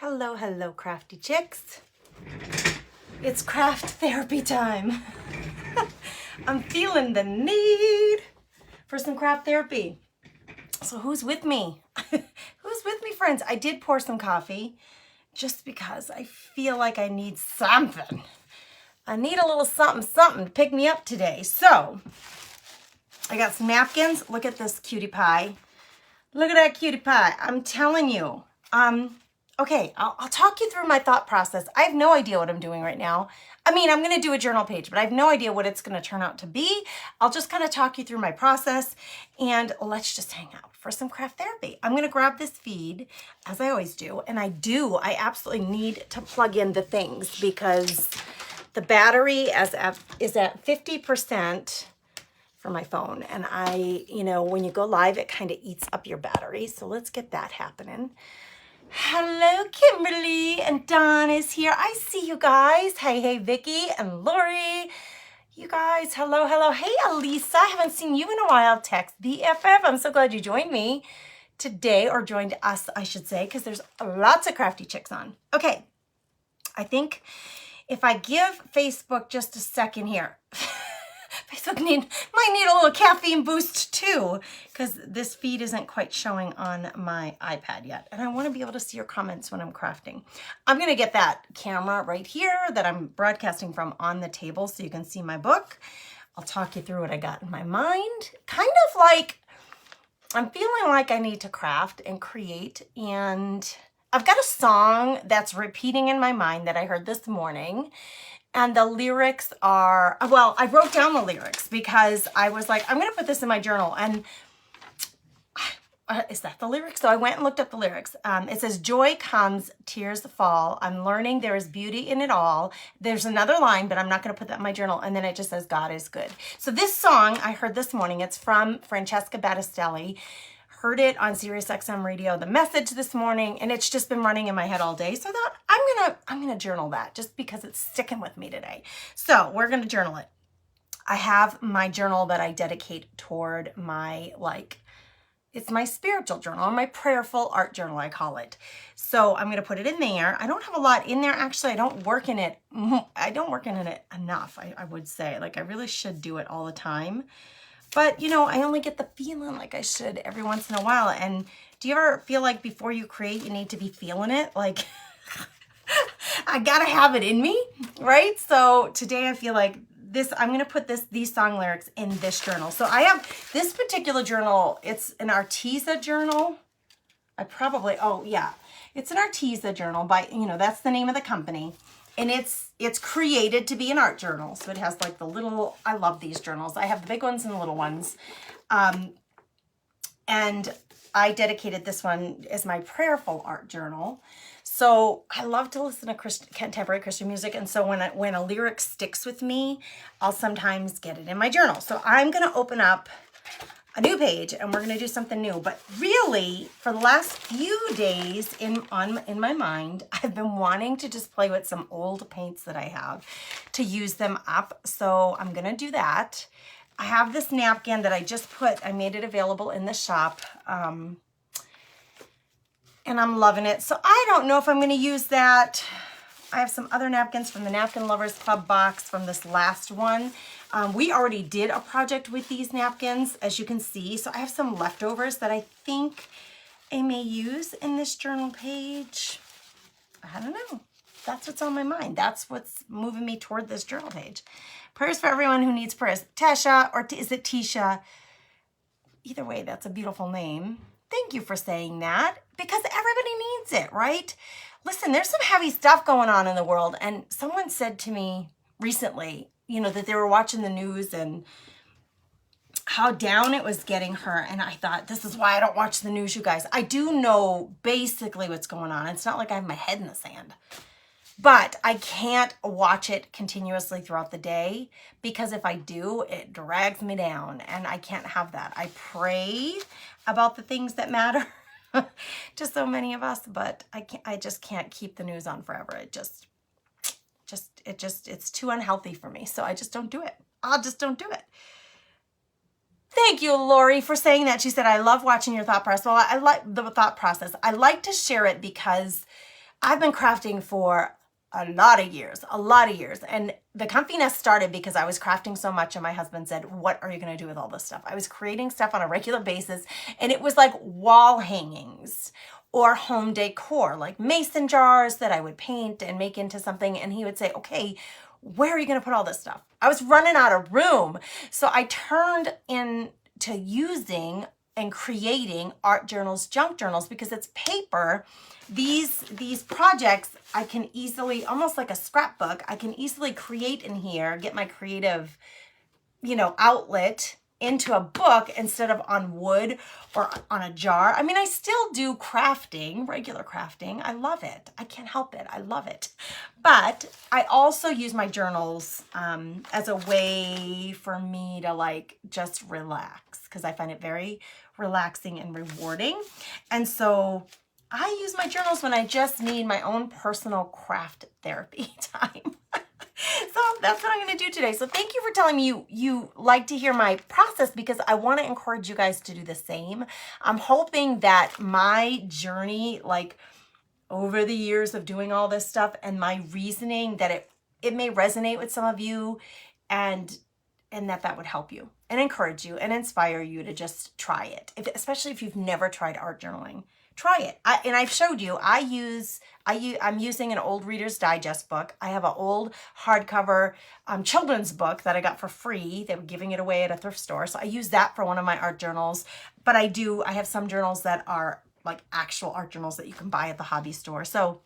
Hello, hello, crafty chicks. It's craft therapy time. I'm feeling the need for some craft therapy. So who's with me? Who's with me, friends? I did pour some coffee just because I feel like I need something. I need a little something to pick me up today. So I got some napkins. Look at this cutie pie. Look at that cutie pie. I'm telling you. Okay, I'll talk you through my thought process. I have no idea what I'm doing right now. I mean, I'm going to do a journal page, but I have no idea what it's going to turn out to be. I'll just kind of talk you through my process, and let's just hang out for some craft therapy. I'm going to grab this feed, as I always do, and I absolutely need to plug in the things because the battery is at 50% for my phone, and when you go live, it kind of eats up your battery, so let's get that happening. Hello, Kimberly, and Dawn is here. I see you guys. Hey, Vicky and Lori. You guys, hello. Hey, Elisa, I haven't seen you in a while. Text BFF. I'm so glad you joined me today, or joined us, I should say, because there's lots of crafty chicks on. Okay, I think if I give Facebook just a second here, Facebook might need a little caffeine boost too, because this feed isn't quite showing on my iPad yet. And I want to be able to see your comments when I'm crafting. I'm going to get that camera right here that I'm broadcasting from on the table so you can see my book. I'll talk you through what I got in my mind. Kind of like I'm feeling like I need to craft and create, and I've got a song that's repeating in my mind that I heard this morning. And the lyrics are, well, I wrote down the lyrics because I was like, I'm going to put this in my journal. And is that the lyrics? So I went and looked up the lyrics. It says, joy comes, tears fall. I'm learning there is beauty in it all. There's another line, but I'm not going to put that in my journal. And then it just says, God is good. So this song I heard this morning, it's from Francesca Battistelli. Heard it on SiriusXM radio, the message this morning, and it's just been running in my head all day. So I thought I'm gonna journal that just because it's sticking with me today. So we're gonna journal it. I have my journal that I dedicate toward my, it's my spiritual journal, or my prayerful art journal, I call it. So I'm gonna put it in there. I don't have a lot in there. Actually, I don't work in it enough, I would say. Like, I really should do it all the time. But, I only get the feeling like I should every once in a while. And do you ever feel like before you create, you need to be feeling it? Like, I gotta have it in me, right? So today I feel like I'm gonna put these song lyrics in this journal. So I have this particular journal. It's an Arteza journal. It's an Arteza journal by, that's the name of the company. And it's created to be an art journal. So it has like the little, I love these journals. I have the big ones and the little ones. And I dedicated this one as my prayerful art journal. So I love to listen to contemporary Christian music. And so when a lyric sticks with me, I'll sometimes get it in my journal. So I'm going to open up a new page and we're going to do something new. But really, for the last few days in my mind, I've been wanting to just play with some old paints that I have to use them up. So I'm going to do that. I have this napkin that I made it available in the shop. And I'm loving it. So I don't know if I'm going to use that. I have some other napkins from the Napkin Lovers Club box from this last one. We already did a project with these napkins, as you can see. So I have some leftovers that I think I may use in this journal page. I don't know. That's what's on my mind. That's what's moving me toward this journal page. Prayers for everyone who needs prayers. Tasha, or is it Tisha? Either way, that's a beautiful name. Thank you for saying that, because everybody needs it, right? Listen, there's some heavy stuff going on in the world. And someone said to me recently, that they were watching the news and how down it was getting her. And I thought, this is why I don't watch the news, you guys. I do know basically what's going on. It's not like I have my head in the sand. But I can't watch it continuously throughout the day, because if I do, it drags me down, and I can't have that. I pray about the things that matter to so many of us, but I just can't keep the news on forever. It's too unhealthy for me. So I just don't do it. I'll just don't do it. Thank you, Lori, for saying that. She said, I love watching your thought process. Well, I like the thought process. I like to share it because I've been crafting for a lot of years. And the Comfy Nest started because I was crafting so much and my husband said, what are you going to do with all this stuff? I was creating stuff on a regular basis and it was like wall hangings or home decor, like mason jars that I would paint and make into something. And he would say, okay, where are you going to put all this stuff? I was running out of room. So I turned into using and creating art journals, junk journals, because it's paper. These projects I can easily, almost like a scrapbook, I can easily create in here, get my creative, outlet into a book instead of on wood or on a jar. I mean, I still do crafting, regular crafting. I love it. I can't help it. I love it. But I also use my journals as a way for me to like just relax because I find it very relaxing and rewarding. And so I use my journals when I just need my own personal craft therapy time. So that's what I'm going to do today. So thank you for telling me you like to hear my process because I want to encourage you guys to do the same. I'm hoping that my journey, like over the years of doing all this stuff and my reasoning, that it may resonate with some of you and that would help you and encourage you and inspire you to just try it. Especially if you've never tried art journaling. Try it. I've showed you, I'm using an old Reader's Digest book. I have an old hardcover children's book that I got for free. They were giving it away at a thrift store. So I use that for one of my art journals. But I have some journals that are like actual art journals that you can buy at the hobby store. So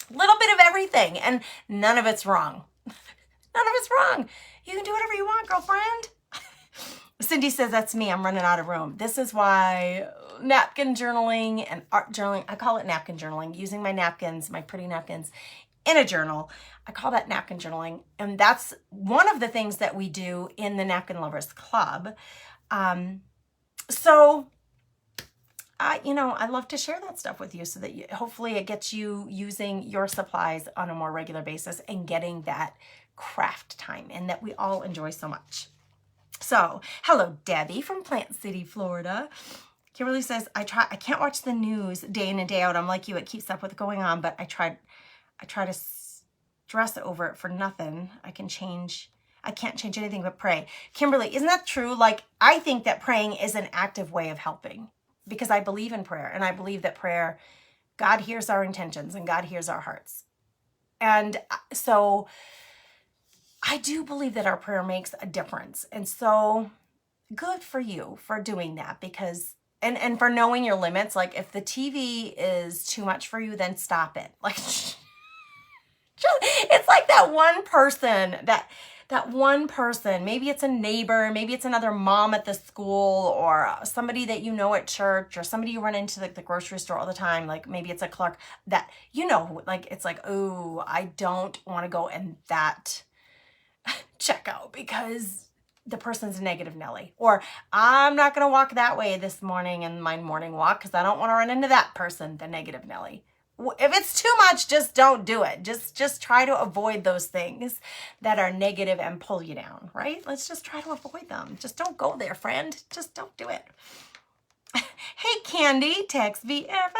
a little bit of everything and none of it's wrong. None of it's wrong. You can do whatever you want, girlfriend. Cindy says, that's me. I'm running out of room. This is why napkin journaling and art journaling, I call it napkin journaling, using my napkins, my pretty napkins in a journal. I call that napkin journaling. And that's one of the things that we do in the Napkin Lovers Club. So I love to share that stuff with you so that hopefully it gets you using your supplies on a more regular basis and getting that craft time and that we all enjoy so much. So, hello, Debbie from Plant City, Florida. Kimberly says, I can't watch the news day in and day out. I'm like you, it keeps up with what's going on, but I try to stress over it for nothing. I can't change anything but pray. Kimberly, isn't that true? Like, I think that praying is an active way of helping because I believe in prayer and I believe that prayer, God hears our intentions and God hears our hearts. And so I do believe that our prayer makes a difference. And so good for you for doing that because, and for knowing your limits. Like if the TV is too much for you, then stop it. Like it's like that one person, maybe it's a neighbor, maybe it's another mom at the school or somebody that you know at church or somebody you run into like the grocery store all the time. Like maybe it's a clerk that, like, it's like, oh, I don't want to go in that checkout because the person's a negative Nelly, or I'm not going to walk that way this morning in my morning walk because I don't want to run into that person, the negative Nelly. If it's too much, just don't do it. Just try to avoid those things that are negative and pull you down, right? Let's just try to avoid them. Just don't go there, friend. Just don't do it. Hey, Candy, text VFF.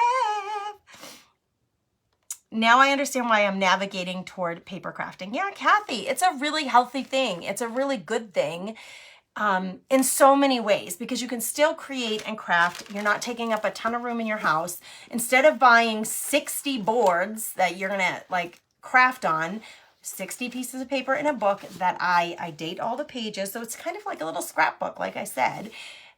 Now I understand why I'm navigating toward paper crafting. Yeah, Kathy, it's a really healthy thing. It's a really good thing in so many ways because you can still create and craft. You're not taking up a ton of room in your house. Instead of buying 60 boards that you're going to like craft on, 60 pieces of paper in a book that I date all the pages. So it's kind of like a little scrapbook, like I said,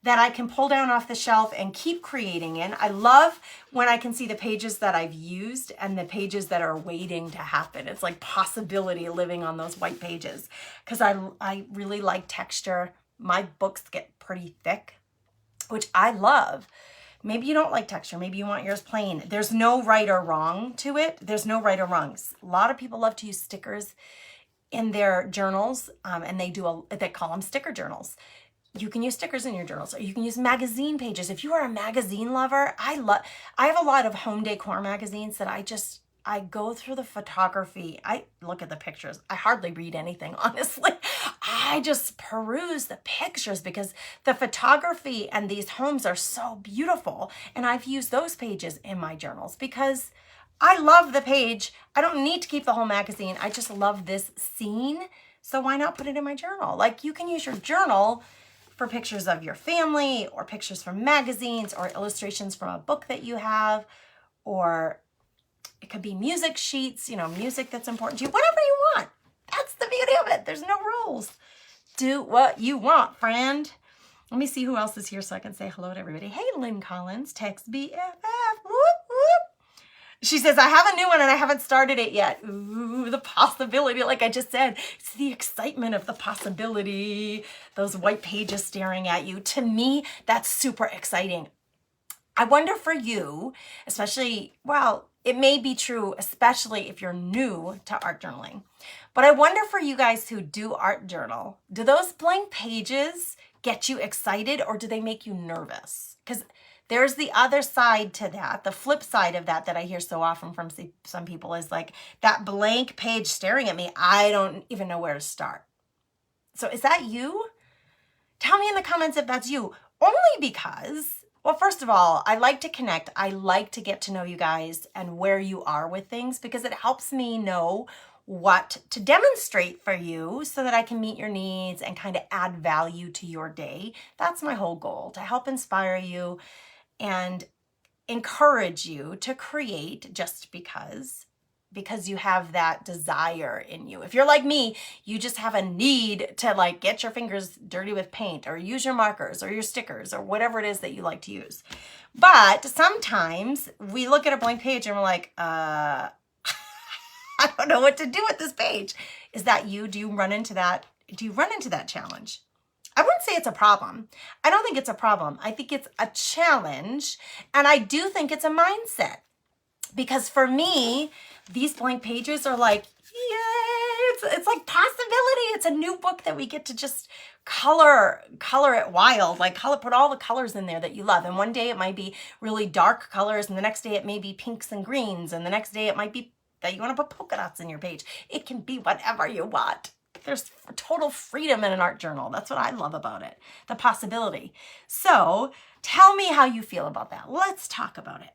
that I can pull down off the shelf and keep creating in. I love when I can see the pages that I've used and the pages that are waiting to happen. It's like possibility living on those white pages because I really like texture. My books get pretty thick, which I love. Maybe you don't like texture. Maybe you want yours plain. There's no right or wrong to it. There's no right or wrong. A lot of people love to use stickers in their journals and they call them sticker journals. You can use stickers in your journals, or you can use magazine pages. If you are a magazine lover, I have a lot of home decor magazines that I go through the photography. I look at the pictures. I hardly read anything, honestly. I just peruse the pictures because the photography and these homes are so beautiful. And I've used those pages in my journals because I love the page. I don't need to keep the whole magazine. I just love this scene. So why not put it in my journal? Like, you can use your journal for pictures of your family or pictures from magazines or illustrations from a book that you have, or it could be music sheets, you know, music that's important to you, whatever you want. That's the beauty of it. There's no rules. Do what you want, friend. Let me see who else is here so I can say hello to everybody. Hey, Lynn Collins, text BFF. Whoop, whoop. She says, I have a new one and I haven't started it yet. Ooh, the possibility, like I just said, it's the excitement of the possibility. Those white pages staring at you. To me, that's super exciting. I wonder for you, especially, well, it may be true, especially if you're new to art journaling. But I wonder for you guys who do art journal, do those blank pages get you excited or do they make you nervous? Because there's the other side to that. The flip side of that I hear so often from some people is like, that blank page staring at me, I don't even know where to start. So is that you? Tell me in the comments if that's you. Only because, well, first of all, I like to connect. I like to get to know you guys and where you are with things because it helps me know what to demonstrate for you so that I can meet your needs and kind of add value to your day. That's my whole goal, to help inspire you and encourage you to create just because you have that desire in you. If you're like me, you just have a need to like get your fingers dirty with paint or use your markers or your stickers or whatever it is that you like to use. But sometimes we look at a blank page and we're like, I don't know what to do with this page. Is that you? Do you run into that? Do you run into that challenge? I wouldn't say it's a problem. I don't think it's a problem. I think it's a challenge. And I do think it's a mindset. Because for me, these blank pages are like, yay, it's like possibility. It's a new book that we get to just color it wild, like put all the colors in there that you love. And one day it might be really dark colors, and the next day it may be pinks and greens, and the next day it might be that you want to put polka dots in your page. It can be whatever you want. There's total freedom in an art journal. That's what I love about it, the possibility. So tell me how you feel about that. Let's talk about it.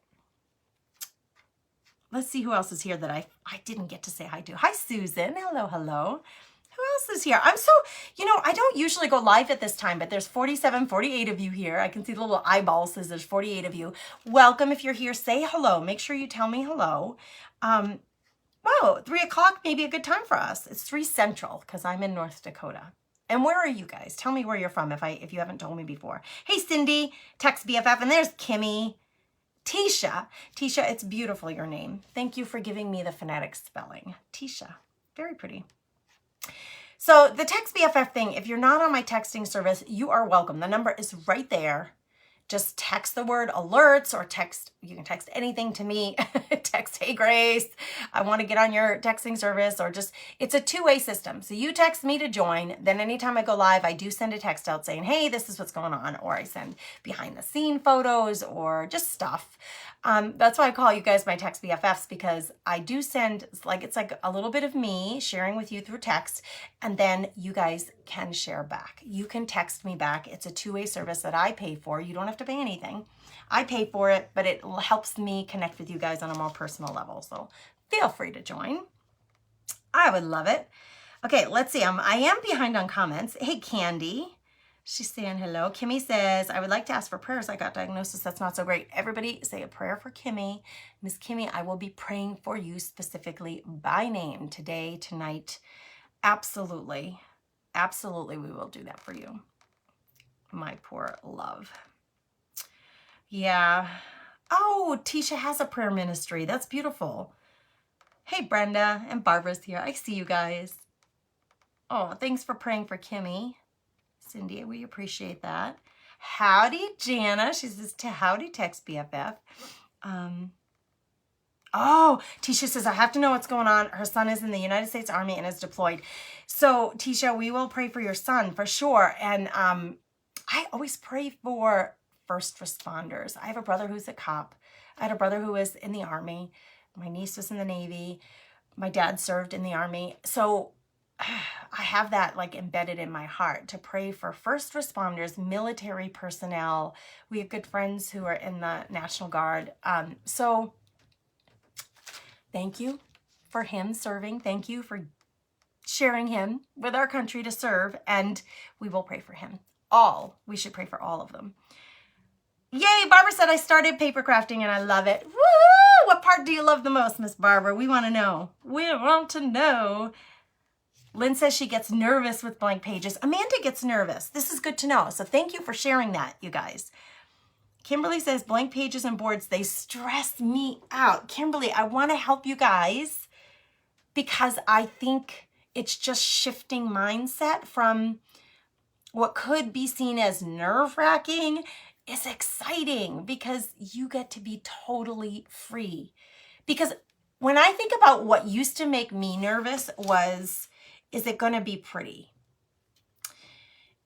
Let's see who else is here that I didn't get to say hi to. Hi, Susan. Hello, hello. Who else is here? I'm so, I don't usually go live at this time, but there's 47, 48 of you here. I can see the little eyeball says there's 48 of you. Welcome. If you're here, say hello. Make sure you tell me hello. Wow, 3 o'clock may be a good time for us. It's 3 Central because I'm in North Dakota. And where are you guys? Tell me where you're from if you haven't told me before. Hey, Cindy, text BFF, and there's Kimmy. Tisha, it's beautiful, your name. Thank you for giving me the phonetic spelling. Tisha, very pretty. So the text BFF thing, if you're not on my texting service, you are welcome. The number is right there. Just text the word alerts or you can text anything to me. Text, hey Grace, I want to get on your texting service, or it's a two-way system. So you text me to join, then anytime I go live, I do send a text out saying, hey, this is what's going on, or I send behind the scene photos or just stuff. That's why I call you guys my text BFFs, because I do send, it's like a little bit of me sharing with you through text, and then you guys can share back. You can text me back. It's a two-way service that I pay for. You don't have to pay anything. I pay for it, but it helps me connect with you guys on a more personal level. So feel free to join. I would love it. Okay, let's see. I am behind on comments. Hey, Candy. She's saying hello. Kimmy says, I would like to ask for prayers. I got diagnosis. That's not so great. Everybody say a prayer for Kimmy. Miss Kimmy, I will be praying for you specifically by name today, tonight. Absolutely. Absolutely, we will do that for you. My poor love. Yeah. Oh, Tisha has a prayer ministry. That's beautiful. Hey, Brenda, and Barbara's here. I see you guys. Oh, thanks for praying for Kimmy. Cindy, we appreciate that. Howdy, Jana. She says, howdy, text BFF. Oh, Tisha says, I have to know what's going on. Her son is in the United States Army and is deployed. So, Tisha, we will pray for your son for sure. And I always pray for first responders. I have a brother who's a cop. I had a brother who was in the Army. My niece was in the Navy. My dad served in the Army. So I have that embedded in my heart to pray for first responders, military personnel. We have good friends who are in the National Guard. So Thank you for him serving. Thank you for sharing him with our country to serve, and we will pray for him. We should pray for all of them. Yay, Barbara said I started paper crafting and I love it. Woo! What part do you love the most, Miss Barbara? We want to know. We want to know. Lynn says she gets nervous with blank pages. Amanda gets nervous. This is good to know. So thank you for sharing that, you guys. Kimberly says blank pages and boards, they stress me out. Kimberly, I want to help you guys because I think it's just shifting mindset from what could be seen as nerve-wracking is exciting because you get to be totally free. Because when I think about what used to make me nervous was, is it going to be pretty?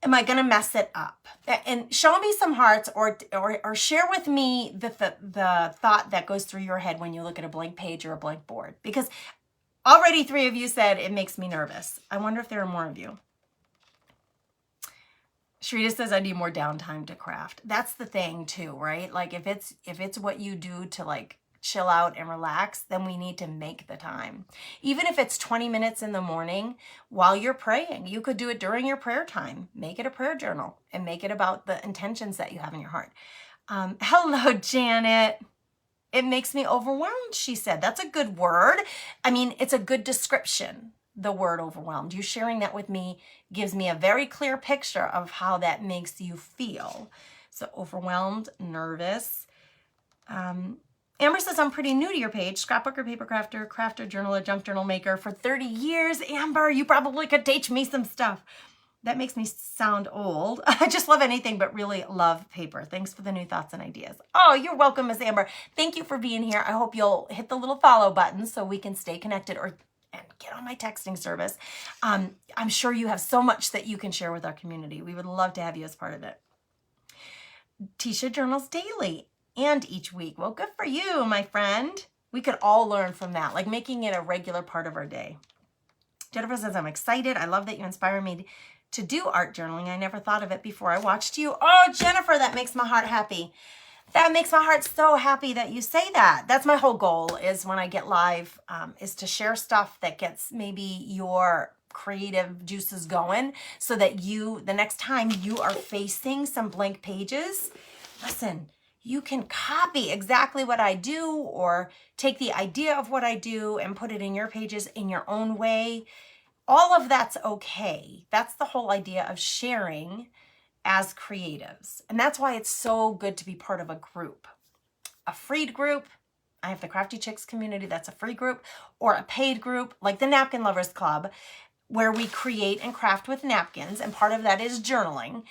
Am I going to mess it up? And show me some hearts or share with me the thought that goes through your head when you look at a blank page or a blank board. Because already 3 of you said it makes me nervous. I wonder if there are more of you. Shrita says I need more downtime to craft. That's the thing too, right? Like if it's what you do to like chill out and relax, then we need to make the time. Even if it's 20 minutes in the morning while you're praying, you could do it during your prayer time. Make it a prayer journal and make it about the intentions that you have in your heart. Hello, Janet. It makes me overwhelmed, she said. That's a good word. I mean, it's a good description. The word overwhelmed. You sharing that with me gives me a very clear picture of how that makes you feel. So overwhelmed, nervous. Amber says, I'm pretty new to your page. Scrapbooker, paper crafter, journaler, junk journal maker for 30 years. Amber, you probably could teach me some stuff. That makes me sound old. I just love anything but really love paper. Thanks for the new thoughts and ideas. Oh, you're welcome, Miss Amber. Thank you for being here. I hope you'll hit the little follow button so we can stay connected and get on my texting service. I'm sure you have so much that you can share with our community. We would love to have you as part of it. Tisha journals daily and each week. Well, good for you, my friend. We could all learn from that, like making it a regular part of our day. Jennifer says, I'm excited. I love that you inspire me to do art journaling. I never thought of it before I watched you. Oh, Jennifer, that makes my heart happy. That makes my heart so happy that you say that. That's my whole goal is when I get live, is to share stuff that gets maybe your creative juices going so that the next time you are facing some blank pages, listen, you can copy exactly what I do or take the idea of what I do and put it in your pages in your own way. All of that's okay. That's the whole idea of sharing as creatives. And that's why it's so good to be part of a group. A free group, I have the Crafty Chicks community, that's a free group, or a paid group like the Napkin Lovers Club, where we create and craft with napkins, and part of that is journaling.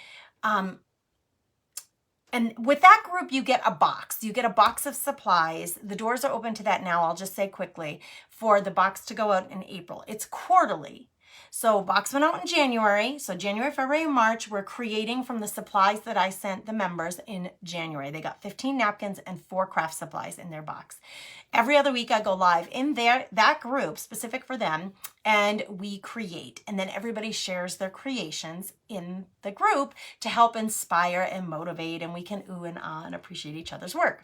And with that group, you get a box. You get a box of supplies. The doors are open to that now, I'll just say quickly, for the box to go out in April. It's quarterly. So box went out in January. So January, February, March, we're creating from the supplies that I sent the members in January. They got 15 napkins and 4 craft supplies in their box. Every other week I go live in that group specific for them, and we create. And then everybody shares their creations in the group to help inspire and motivate, and we can ooh and ah and appreciate each other's work.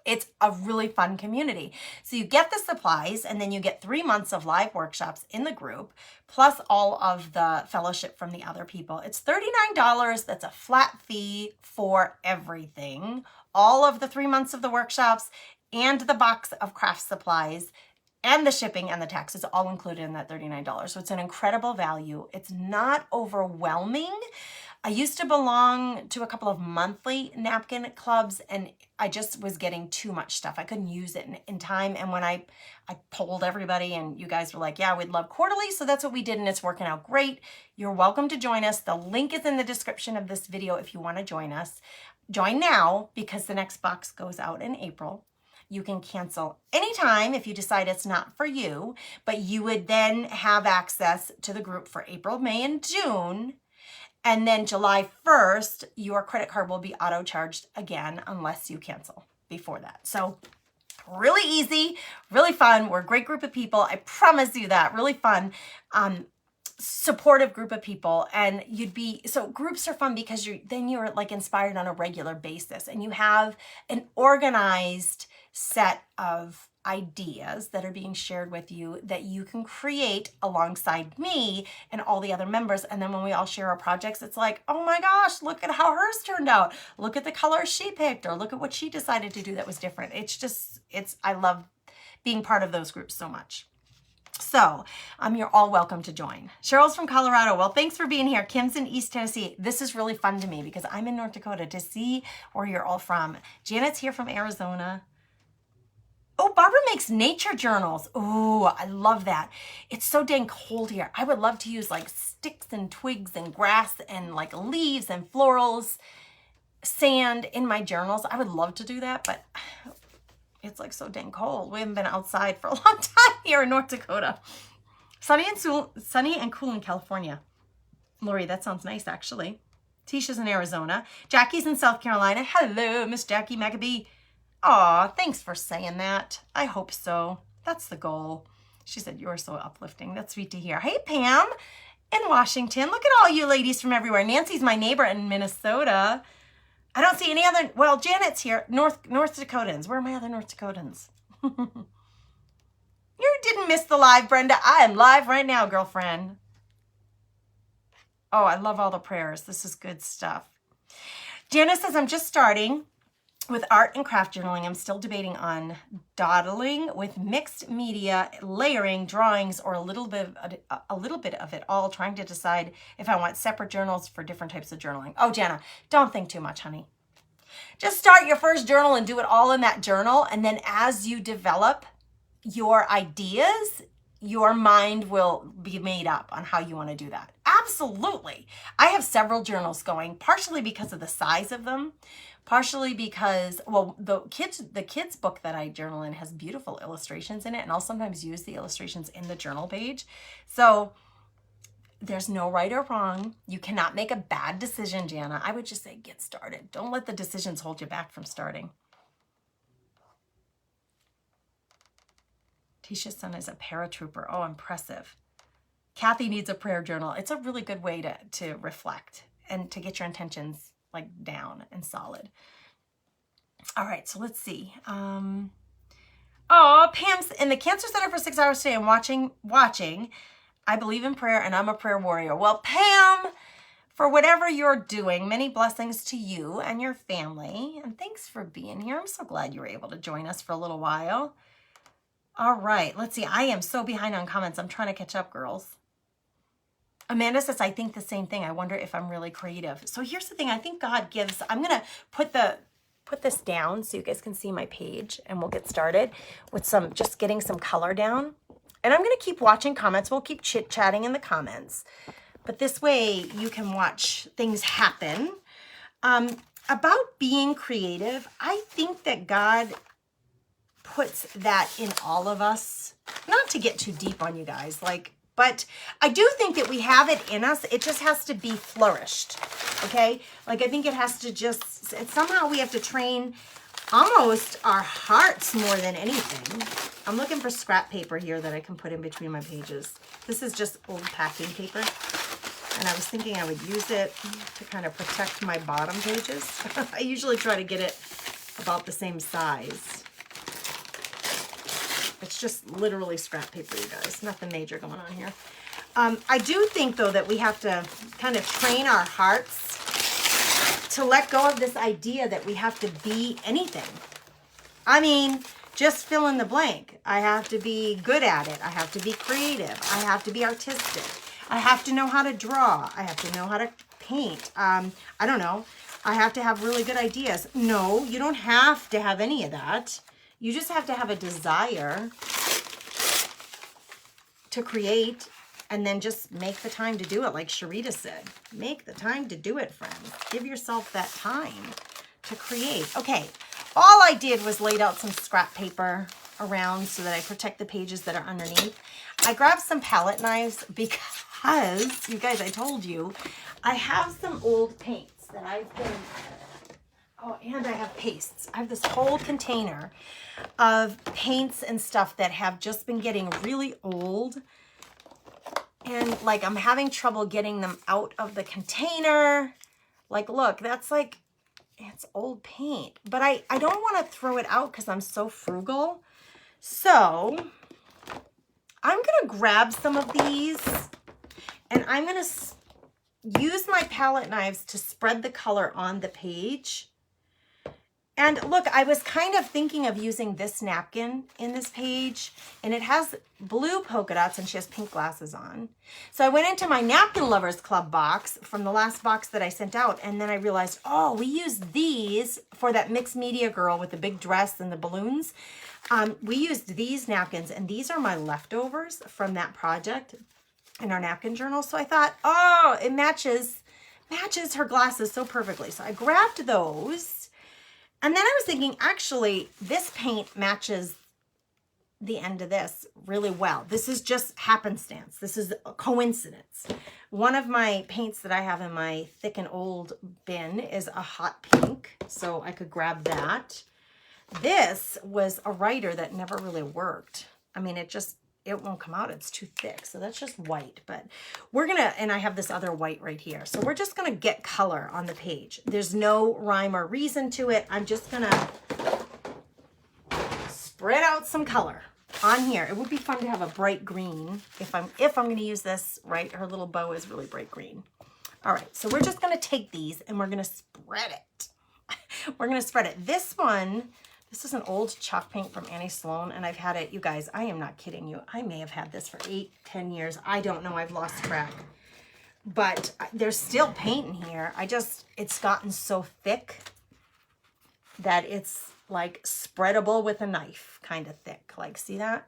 It's a really fun community. So you get the supplies, and then you get 3 months of live workshops in the group, plus all of the fellowship from the other people. It's $39. That's a flat fee for everything. All of the 3 months of the workshops and the box of craft supplies and the shipping and the tax is all included in that $39. So it's an incredible value. It's not overwhelming. I used to belong to a couple of monthly napkin clubs, and I just was getting too much stuff. I couldn't use it in time. And when I polled everybody, and you guys were like, yeah, we'd love quarterly. So that's what we did, and it's working out great. You're welcome to join us. The link is in the description of this video if you want to join us. Join now because the next box goes out in April. You can cancel anytime if you decide it's not for you, but you would then have access to the group for April, May, and June. And then July 1st, your credit card will be auto-charged again unless you cancel before that. So really easy, really fun. We're a great group of people. I promise you that. Really fun, supportive group of people. And so groups are fun because you're like inspired on a regular basis, and you have an organized set of ideas that are being shared with you that you can create alongside me and all the other members. And then when we all share our projects, it's like, oh my gosh, look at how hers turned out. Look at the colors she picked, or look at what she decided to do that was different. I love being part of those groups so much. So you're all welcome to join. Cheryl's from Colorado. Well, thanks for being here. Kim's in East Tennessee. This is really fun to me because I'm in North Dakota to see where you're all from. Janet's here from Arizona. Oh, Barbara makes nature journals. Oh, I love that. It's so dang cold here. I would love to use like sticks and twigs and grass and like leaves and florals, sand in my journals. I would love to do that, but it's like so dang cold. We haven't been outside for a long time here in North Dakota. Sunny and cool in California. Lori, that sounds nice actually. Tisha's in Arizona. Jackie's in South Carolina. Hello, Miss Jackie Maccabee. Aw, thanks for saying that. I hope so. That's the goal. She said, you're so uplifting. That's sweet to hear. Hey, Pam in Washington. Look at all you ladies from everywhere. Nancy's my neighbor in Minnesota. I don't see any other, well, Janet's here. North Dakotans. Where are my other North Dakotans? You didn't miss the live, Brenda. I am live right now, girlfriend. Oh, I love all the prayers. This is good stuff. Janet says, I'm just starting with art and craft journaling. I'm still debating on dawdling with mixed media, layering, drawings, or a little bit of it all, trying to decide if I want separate journals for different types of journaling. Oh, Jana, don't think too much, honey. Just start your first journal and do it all in that journal. And then as you develop your ideas, your mind will be made up on how you want to do that. Absolutely. I have several journals going, partially because of the size of them, partially because, well, the kids book that I journal in has beautiful illustrations in it, and I'll sometimes use the illustrations in the journal page. So there's no right or wrong. You cannot make a bad decision, Jana. I would just say get started. Don't let the decisions hold you back from starting. Tisha's son is a paratrooper. Oh, impressive. Kathy needs a prayer journal. It's a really good way to reflect and to get your intentions like down and solid. All right, so let's see. Oh, Pam's in the Cancer Center for 6 hours today. I'm watching. I believe in prayer and I'm a prayer warrior. Well, Pam, for whatever you're doing, many blessings to you and your family. And thanks for being here. I'm so glad you were able to join us for a little while. All right, let's see. I am so behind on comments. I'm trying to catch up, girls. Amanda says, I think the same thing. I wonder if I'm really creative. So here's the thing. I think God gives, I'm going to put this down so you guys can see my page, and we'll get started with just getting some color down. And I'm going to keep watching comments. We'll keep chit-chatting in the comments. But this way you can watch things happen. About being creative, I think that God puts that in all of us. Not to get too deep on you guys, but I do think that we have it in us. It just has to be flourished, okay? Like, I think it has to somehow we have to train almost our hearts more than anything. I'm looking for scrap paper here that I can put in between my pages. This is just old packing paper, and I was thinking I would use it to kind of protect my bottom pages. I usually try to get it about the same size. It's just literally scrap paper, you guys. Nothing major going on here. I do think, though, that we have to kind of train our hearts to let go of this idea that we have to be anything. I mean, just fill in the blank. I have to be good at it. I have to be creative. I have to be artistic. I have to know how to draw. I have to know how to paint. I don't know. I have to have really good ideas. No, you don't have to have any of that. You just have to have a desire to create, and then just make the time to do it, like Sharita said. Make the time to do it, friends. Give yourself that time to create. Okay, all I did was laid out some scrap paper around so that I protect the pages that are underneath. I grabbed some palette knives because, you guys, I told you, I have some old paints that I've been... Oh, and I have pastes. I have this whole container of paints and stuff that have just been getting really old. And like, I'm having trouble getting them out of the container. Like, look, that's like, it's old paint. But I don't want to throw it out because I'm so frugal. So I'm going to grab some of these and I'm going to use my palette knives to spread the color on the page. And look, I was kind of thinking of using this napkin in this page, and it has blue polka dots and she has pink glasses on. So I went into my Napkin Lovers Club box from the last box that I sent out, and then I realized, oh, we used these for that mixed media girl with the big dress and the balloons. We used these napkins, and these are my leftovers from that project in our napkin journal. So I thought, oh, it matches her glasses so perfectly. So I grabbed those. And then I was thinking, actually, this paint matches the end of this really well. This is just happenstance. This is a coincidence. One of my paints that I have in my thick and old bin is a hot pink, so I could grab that. This was a writer that never really worked. I mean, it won't come out. It's too thick. So that's just white. But we're going to, and I have this other white right here. So we're just going to get color on the page. There's no rhyme or reason to it. I'm just going to spread out some color on here. It would be fun to have a bright green if I'm going to use this, right? Her little bow is really bright green. All right. So we're just going to take these and we're going to spread it. We're going to spread it. This one, this is an old chalk paint from Annie Sloan, and I've had it, you guys, I am not kidding you. I may have had this for 8-10 years. I don't know. I've lost track. But there's still paint in here. It's gotten so thick that it's like spreadable with a knife, kind of thick. Like, see that?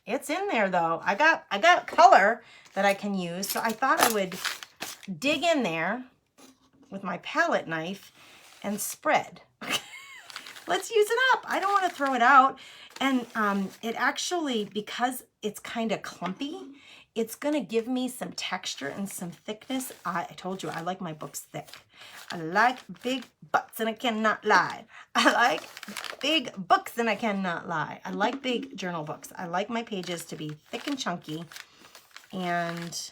It's in there though. I got color that I can use. So I thought I would dig in there with my palette knife and spread. Let's use it up. I don't want to throw it out. And it actually, because it's kind of clumpy, it's going to give me some texture and some thickness. I told you, I like my books thick. I like big butts and I cannot lie. I like big books and I cannot lie. I like big journal books. I like my pages to be thick and chunky. And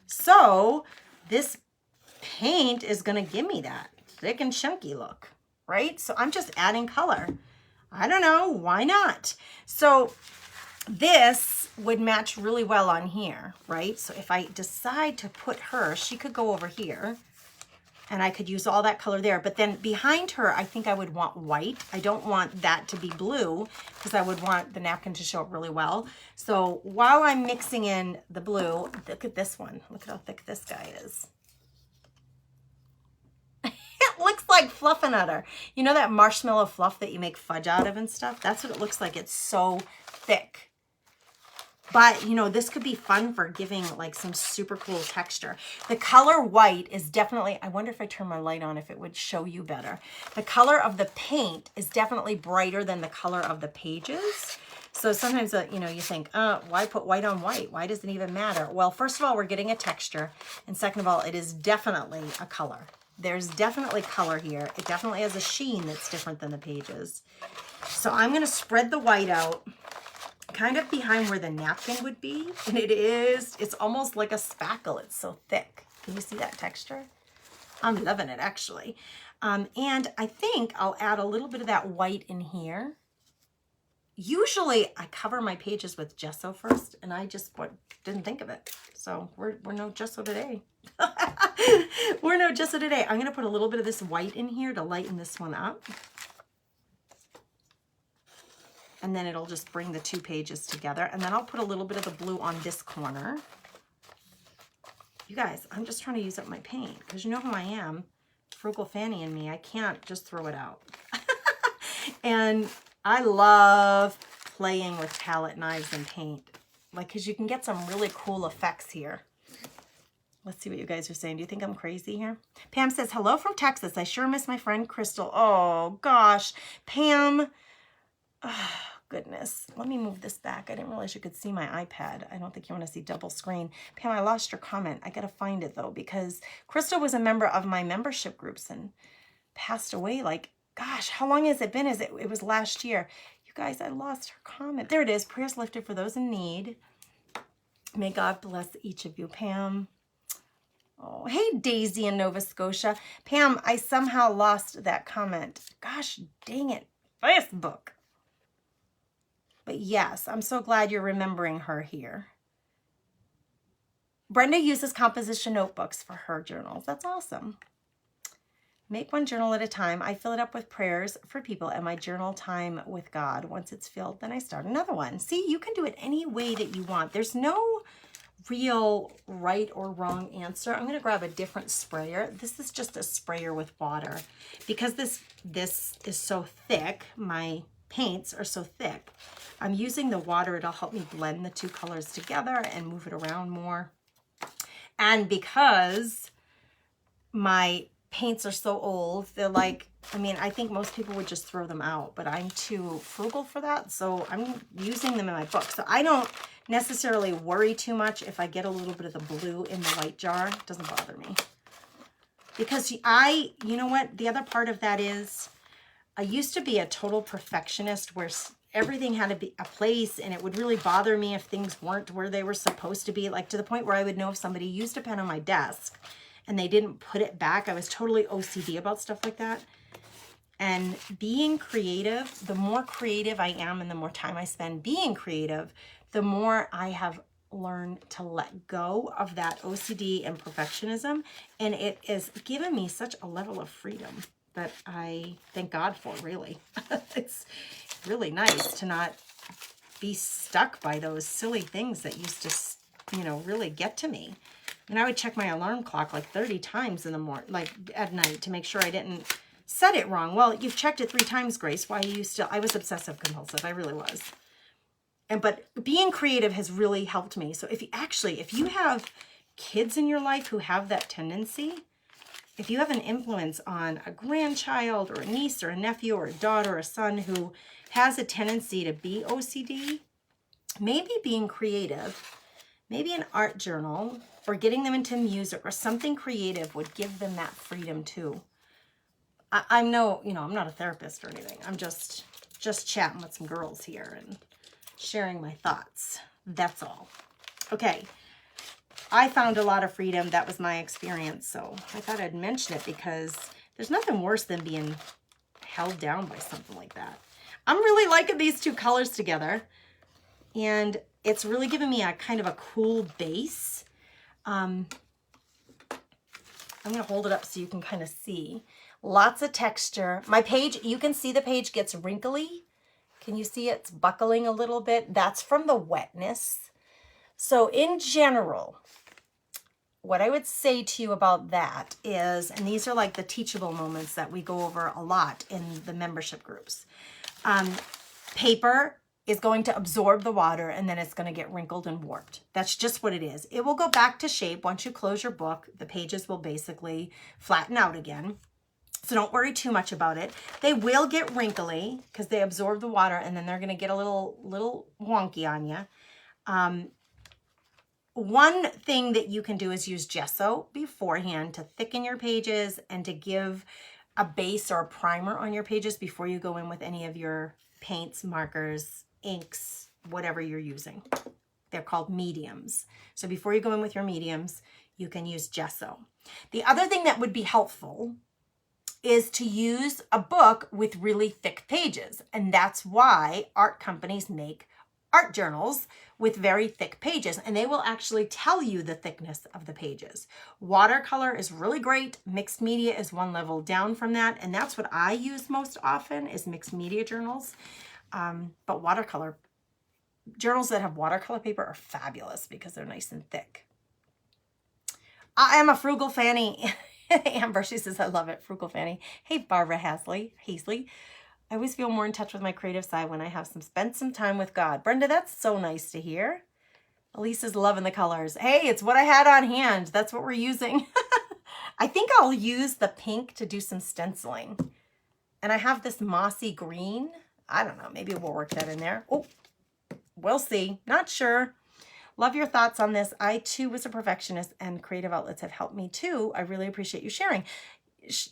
so this paint is going to give me that thick and chunky look. Right? So I'm just adding color. I don't know, why not? So this would match really well on here, right? So if I decide to put her, she could go over here and I could use all that color there. But then behind her, I think I would want white. I don't want that to be blue because I would want the napkin to show up really well. So while I'm mixing in the blue, look at this one. Look at how thick this guy is. Looks like Fluffernutter. You know that marshmallow fluff that you make fudge out of and stuff? That's what it looks like. It's so thick. But, you know, this could be fun for giving like some super cool texture. The color white is definitely, I wonder if I turn my light on if it would show you better. The color of the paint is definitely brighter than the color of the pages. So sometimes, you know, you think, why put white on white? Why does it even matter? Well, first of all, we're getting a texture. And second of all, it is definitely a color. There's definitely color here. It definitely has a sheen that's different than the pages. So I'm going to spread the white out kind of behind where the napkin would be. And it's almost like a spackle. It's so thick. Can you see that texture? I'm loving it actually. And I think I'll add a little bit of that white in here. Usually I cover my pages with gesso first, and I just didn't think of it. So we're no gesso today. We're no gesso today. I'm going to put a little bit of this white in here to lighten this one up. And then it'll just bring the two pages together. And then I'll put a little bit of the blue on this corner. You guys, I'm just trying to use up my paint because you know who I am. Frugal Fanny and me. I can't just throw it out. And I love playing with palette knives and paint. Like, because you can get some really cool effects here. Let's see what you guys are saying. Do you think I'm crazy here? Pam says, hello from Texas. I sure miss my friend Crystal. Oh, gosh. Pam. Oh, goodness. Let me move this back. I didn't realize you could see my iPad. I don't think you want to see double screen. Pam, I lost your comment. I got to find it, though, because Crystal was a member of my membership groups and passed away. Like, gosh, how long has it been? It was last year. You guys, I lost her comment. There it is. Prayers lifted for those in need. May God bless each of you, Pam. Oh, hey, Daisy in Nova Scotia. Pam, I somehow lost that comment. Gosh, dang it. Facebook. But yes, I'm so glad you're remembering her here. Brenda uses composition notebooks for her journals. That's awesome. Make one journal at a time. I fill it up with prayers for people and my journal time with God. Once it's filled, then I start another one. See, you can do it any way that you want. There's no real right or wrong answer. I'm going to grab a different sprayer. This is just a sprayer with water. Because this is so thick, my paints are so thick, I'm using the water. It'll help me blend the two colors together and move it around more. And because my paints are so old, they're like, I mean, I think most people would just throw them out, but I'm too frugal for that. So I'm using them in my book. So I don't necessarily worry too much if I get a little bit of the blue in the white jar. It doesn't bother me. Because you know what? The other part of that is I used to be a total perfectionist where everything had to be a place, and it would really bother me if things weren't where they were supposed to be, like to the point where I would know if somebody used a pen on my desk and they didn't put it back. I was totally OCD about stuff like that. And being creative, the more creative I am and the more time I spend being creative, the more I have learned to let go of that OCD and perfectionism. And it has given me such a level of freedom that I thank God for, really. It's really nice to not be stuck by those silly things that used to, you know, really get to me. And I would check my alarm clock like 30 times in the morning, like at night, to make sure I didn't set it wrong. Well, you've checked it 3 times, Grace. Why are you still? I was obsessive compulsive. I really was. But being creative has really helped me. So if you have kids in your life who have that tendency, if you have an influence on a grandchild or a niece or a nephew or a daughter or a son who has a tendency to be OCD, maybe being creative, maybe an art journal or getting them into music or something creative would give them that freedom too. I'm not a therapist or anything. I'm just chatting with some girls here and sharing my thoughts. That's all. Okay. I found a lot of freedom. That was my experience. So I thought I'd mention it because there's nothing worse than being held down by something like that. I'm really liking these two colors together. And it's really given me a kind of a cool base. I'm going to hold it up so you can kind of see. Lots of texture. My page, you can see the page gets wrinkly. Can you see it's buckling a little bit? That's from the wetness. So in general, what I would say to you about that is, and these are like the teachable moments that we go over a lot in the membership groups. Paper is going to absorb the water and then it's going to get wrinkled and warped. That's just what it is. It will go back to shape. Once you close your book, the pages will basically flatten out again. So don't worry too much about it. They will get wrinkly because they absorb the water and then they're going to get a little wonky on you. One thing that you can do is use gesso beforehand to thicken your pages and to give a base or a primer on your pages before you go in with any of your paints, markers, inks, whatever you're using. They're called mediums. So before you go in with your mediums, you can use gesso. The other thing that would be helpful is to use a book with really thick pages. And that's why art companies make art journals with very thick pages, and they will actually tell you the thickness of the pages. Watercolor is really great. Mixed media is one level down from that, and that's what I use most often is mixed media journals. But watercolor, journals that have watercolor paper are fabulous because they're nice and thick. I am a frugal fanny. Amber, she says, I love it, frugal fanny. Hey, Barbara Hasley. I always feel more in touch with my creative side when I have spent some time with God. Brenda, that's so nice to hear. Elisa's loving the colors. Hey, it's what I had on hand. That's what we're using. I think I'll use the pink to do some stenciling. And I have this mossy green. I don't know. Maybe we'll work that in there. Oh, we'll see. Not sure. Love your thoughts on this. I, too, was a perfectionist, and creative outlets have helped me, too. I really appreciate you sharing.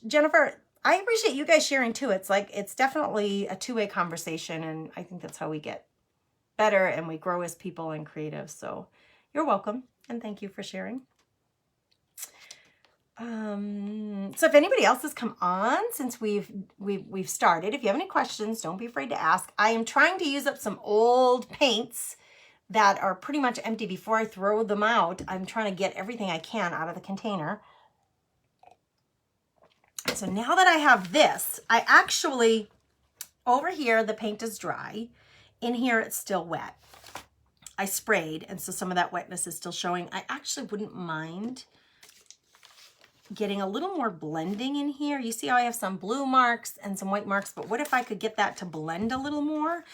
Jennifer, I appreciate you guys sharing, too. It's definitely a two-way conversation, and I think that's how we get better and we grow as people and creative. So you're welcome, and thank you for sharing. So if anybody else has come on since we've started, if you have any questions, don't be afraid to ask. I am trying to use up some old paints that are pretty much empty before I throw them out. I'm trying to get everything I can out of the container. So now that I have this, I actually, over here, the paint is dry. In here, it's still wet. I sprayed, and so some of that wetness is still showing. I actually wouldn't mind getting a little more blending in here. You see how I have some blue marks and some white marks, but what if I could get that to blend a little more?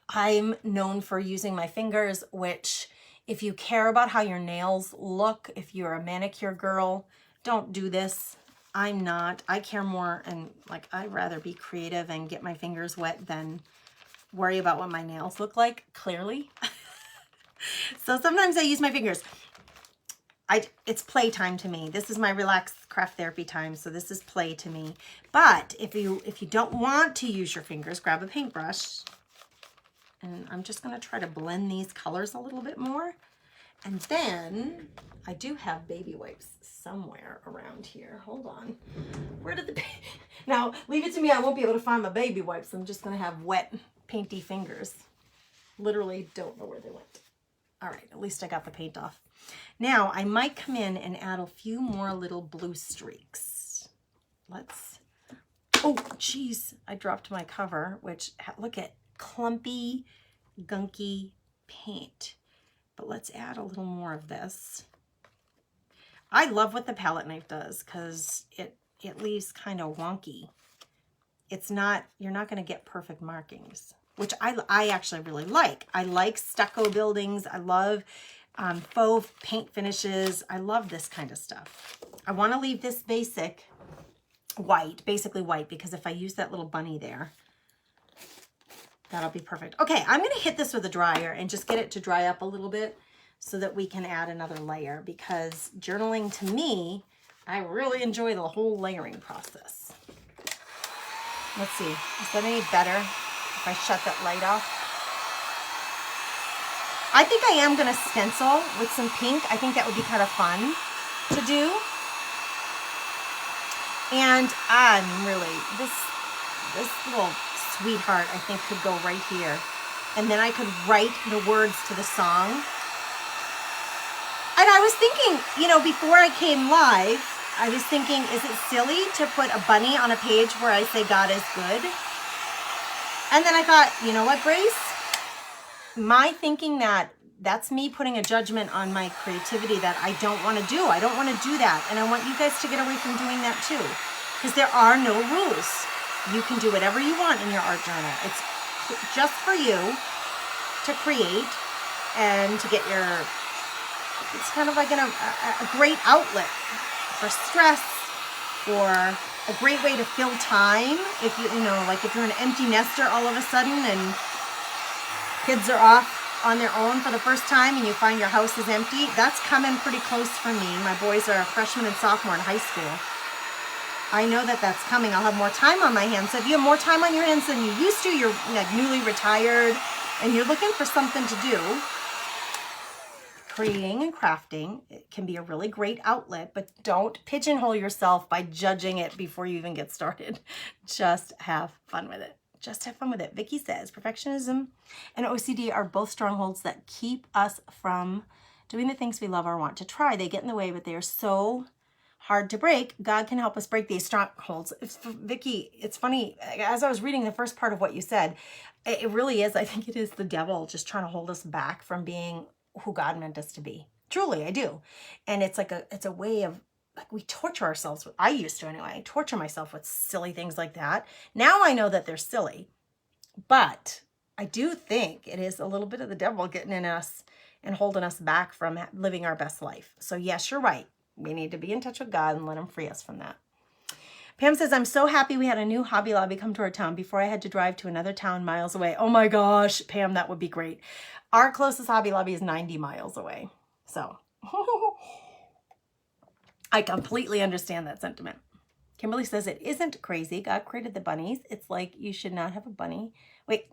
I'm known for using my fingers, which if you care about how your nails look, if you're a manicure girl, don't do this. I'm not. I care more, and like I'd rather be creative and get my fingers wet than worry about what my nails look like, clearly. So sometimes I use my fingers. It's playtime to me. This is my relaxed craft therapy time, so this is play to me. But if you don't want to use your fingers, grab a paintbrush, and I'm just gonna try to blend these colors a little bit more. And then I do have baby wipes somewhere around here. Hold on. Where did the now leave it to me. I won't be able to find my baby wipes. I'm just gonna have wet, painty fingers. Literally don't know where they went. All right, at least I got the paint off. Now I might come in and add a few more little blue streaks. Let's, oh geez, I dropped my cover, which look at clumpy, gunky paint. But let's add a little more of this. I love what the palette knife does because it leaves kind of wonky. It's not, you're not gonna get perfect markings, which I actually really like. I like stucco buildings. I love faux paint finishes. I love this kind of stuff. I want to leave this basic white, basically white, because if I use that little bunny there, that'll be perfect. Okay, I'm going to hit this with a dryer and just get it to dry up a little bit so that we can add another layer, because journaling to me, I really enjoy the whole layering process. Let's see, is that any better if I shut that light off? I think I am going to stencil with some pink. I think that would be kind of fun to do. And I'm really, this little sweetheart I think could go right here. And then I could write the words to the song. And I was thinking, you know, before I came live, I was thinking, is it silly to put a bunny on a page where I say God is good? And then I thought, you know what, Grace? My thinking that's me putting a judgment on my creativity that I don't want to do. I don't want to do that. And I want you guys to get away from doing that too. Because there are no rules. You can do whatever you want in your art journal. It's just for you to create and to get your, it's kind of like a great outlet for stress, or a great way to fill time. If you know, like if you're an empty nester all of a sudden and kids are off on their own for the first time and you find your house is empty, that's coming pretty close for me. My boys are a freshman and sophomore in high school. I know that that's coming. I'll have more time on my hands. So if you have more time on your hands than you used to, you're like newly retired and you're looking for something to do, creating and crafting, it can be a really great outlet, but don't pigeonhole yourself by judging it before you even get started. Just have fun with it. Just have fun with it. Vicky says, perfectionism and OCD are both strongholds that keep us from doing the things we love or want to try. They get in the way, but they are so hard to break. God can help us break these strongholds. Vicky, it's funny, as I was reading the first part of what you said, it really is, I think it is the devil just trying to hold us back from being who God meant us to be. Truly, I do. And it's like it's a way of, like, we torture ourselves. I used to anyway, torture myself with silly things like that. Now I know that they're silly, but I do think it is a little bit of the devil getting in us and holding us back from living our best life. So yes, you're right. We need to be in touch with God and let him free us from that. Pam says, I'm so happy we had a new Hobby Lobby come to our town before I had to drive to another town miles away. Oh my gosh, Pam, that would be great. Our closest Hobby Lobby is 90 miles away. So I completely understand that sentiment. Kimberly says, it isn't crazy. God created the bunnies. It's like you should not have a bunny. Wait,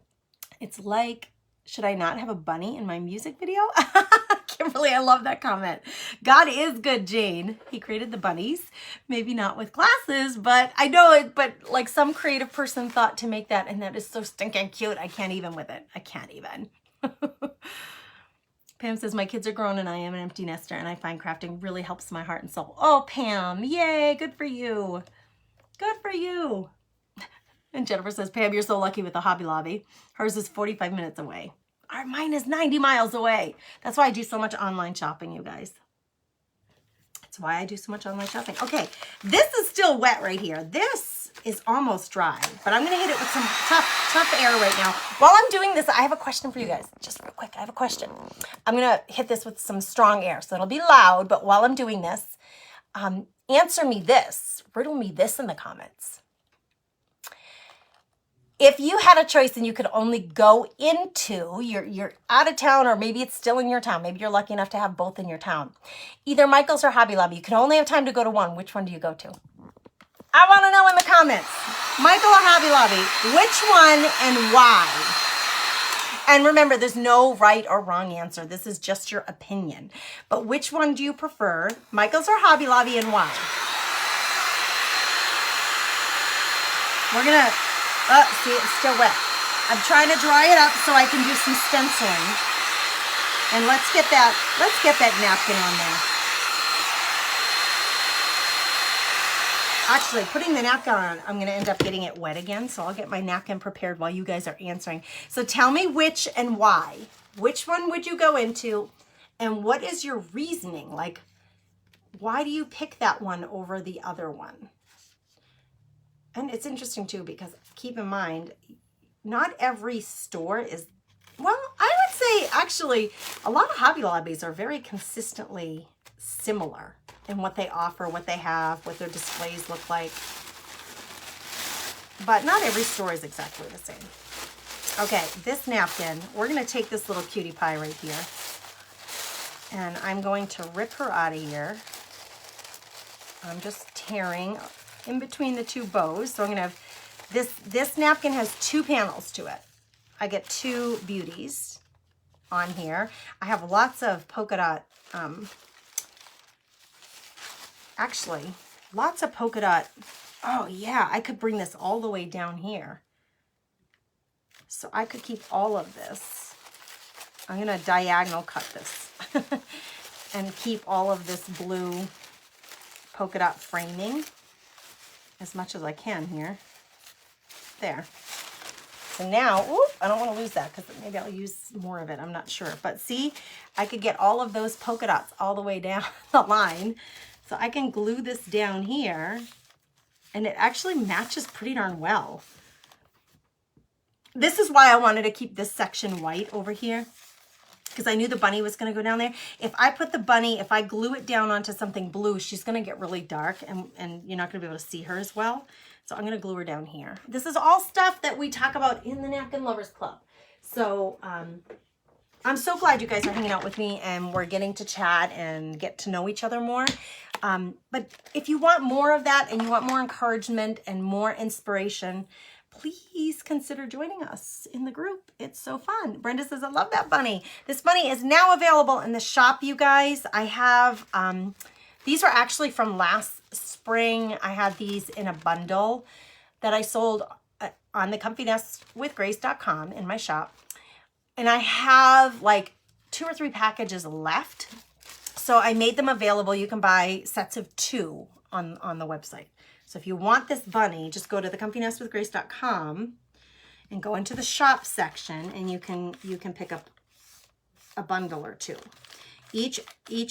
it's like, should I not have a bunny in my music video? Kimberly, I love that comment. God is good, Jane. He created the bunnies, maybe not with glasses, but I know it, but like some creative person thought to make that, and that is so stinking cute. I can't even with it. I can't even. Pam says, my kids are grown and I am an empty nester and I find crafting really helps my heart and soul. Oh, Pam, yay, good for you. Good for you. And Jennifer says, Pam, you're so lucky with the Hobby Lobby. Hers is 45 minutes away. Mine is 90 miles away. That's why I do so much online shopping, you guys. That's why I do so much online shopping. Okay, this is still wet right here. This is almost dry, but I'm gonna hit it with some tough air right now. While I'm doing this, I have a question for you guys. Just real quick, I have a question. I'm gonna hit this with some strong air, so it'll be loud, but while I'm doing this, answer me this, riddle me this in the comments. If you had a choice and you could only go into, you're out of town, or maybe it's still in your town. Maybe you're lucky enough to have both in your town. Either Michael's or Hobby Lobby. You can only have time to go to one. Which one do you go to? I want to know in the comments. Michael or Hobby Lobby, which one and why? And remember, there's no right or wrong answer. This is just your opinion. But which one do you prefer? Michael's or Hobby Lobby, and why? We're going to... Oh, see, it's still wet. I'm trying to dry it up so I can do some stenciling. And let's get that napkin on there. Actually, putting the napkin on, I'm going to end up getting it wet again, so I'll get my napkin prepared while you guys are answering. So tell me which and why. Which one would you go into, and what is your reasoning? Like, why do you pick that one over the other one? And it's interesting too, because keep in mind, not every store is, well, I would say actually a lot of Hobby Lobbies are very consistently similar in what they offer, what they have, what their displays look like. But not every store is exactly the same. Okay, this napkin, we're going to take this little cutie pie right here, and I'm going to rip her out of here. I'm just tearing in between the two bows. So I'm gonna have this napkin has 2 panels to it. I get 2 beauties on here. I have lots of polka dot, actually lots of polka dot. Oh yeah, I could bring this all the way down here. So I could keep all of this. I'm gonna diagonal cut this and keep all of this blue polka dot framing as much as I can here. There. So now, I don't want to lose that because maybe I'll use more of it. I'm not sure. But see, I could get all of those polka dots all the way down the line. So I can glue this down here, and it actually matches pretty darn well. This is why I wanted to keep this section white over here, because I knew the bunny was going to go down there. If I put the bunny, if I glue it down onto something blue, she's going to get really dark, and you're not going to be able to see her as well. So I'm going to glue her down here. This is all stuff that we talk about in the Napkin Lovers Club. So I'm so glad you guys are hanging out with me and we're getting to chat and get to know each other more. But if you want more of that and you want more encouragement and more inspiration, please consider joining us in the group. It's so fun. Brenda says, I love that bunny. This bunny is now available in the shop, you guys. I have, these were actually from last spring. I had these in a bundle that I sold on the comfynestwithgrace.com in my shop. And I have like 2 or 3 packages left. So I made them available. You can buy sets of 2 on the website. So if you want this bunny, just go to the comfynestwithgrace.com and go into the shop section, and you can pick up a bundle or 2. Each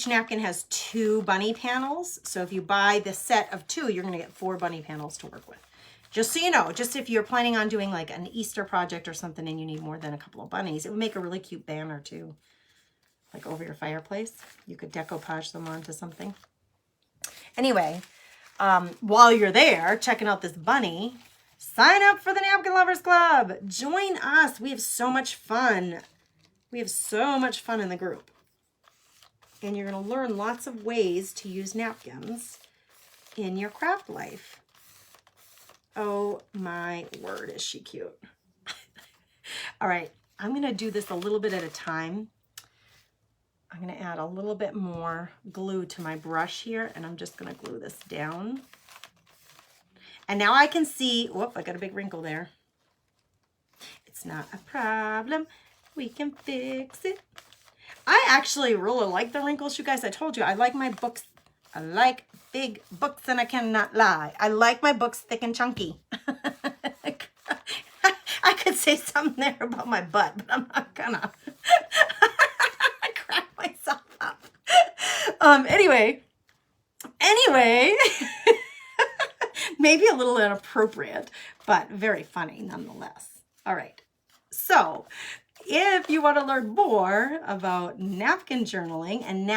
napkin has 2 bunny panels. So if you buy the set of 2, you're going to get 4 bunny panels to work with. Just so you know, just if you're planning on doing like an Easter project or something and you need more than a couple of bunnies, it would make a really cute banner too. Like over your fireplace. You could decoupage them onto something. Anyway, while you're there checking out this bunny, sign up for the Napkin Lovers Club. Join us. We have so much fun. We have so much fun in the group. And you're going to learn lots of ways to use napkins in your craft life. Oh my word, is she cute. All right, I'm going to do this a little bit at a time. I'm gonna add a little bit more glue to my brush here, and I'm just gonna glue this down. And now I can see, whoop, I got a big wrinkle there. It's not a problem, we can fix it. I actually really like the wrinkles, you guys. I told you, I like my books. I like big books, and I cannot lie. I like my books thick and chunky. I could say something there about my butt, but I'm not gonna. I crack myself up. Anyway, maybe a little inappropriate, but very funny nonetheless. All right, so if you want to learn more about napkin journaling and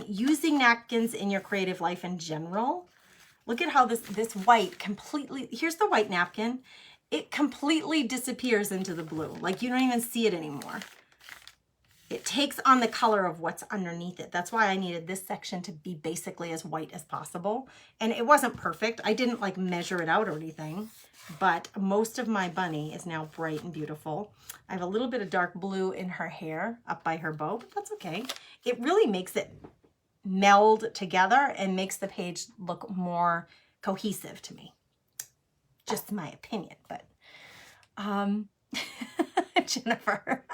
using napkins in your creative life in general, look at how this white completely, here's the white napkin. It completely disappears into the blue. Like you don't even see it anymore. It takes on the color of what's underneath it. That's why I needed this section to be basically as white as possible. And it wasn't perfect. I didn't like measure it out or anything, but most of my bunny is now bright and beautiful. I have a little bit of dark blue in her hair up by her bow, but that's okay. It really makes it meld together and makes the page look more cohesive to me. Just my opinion, but Jennifer.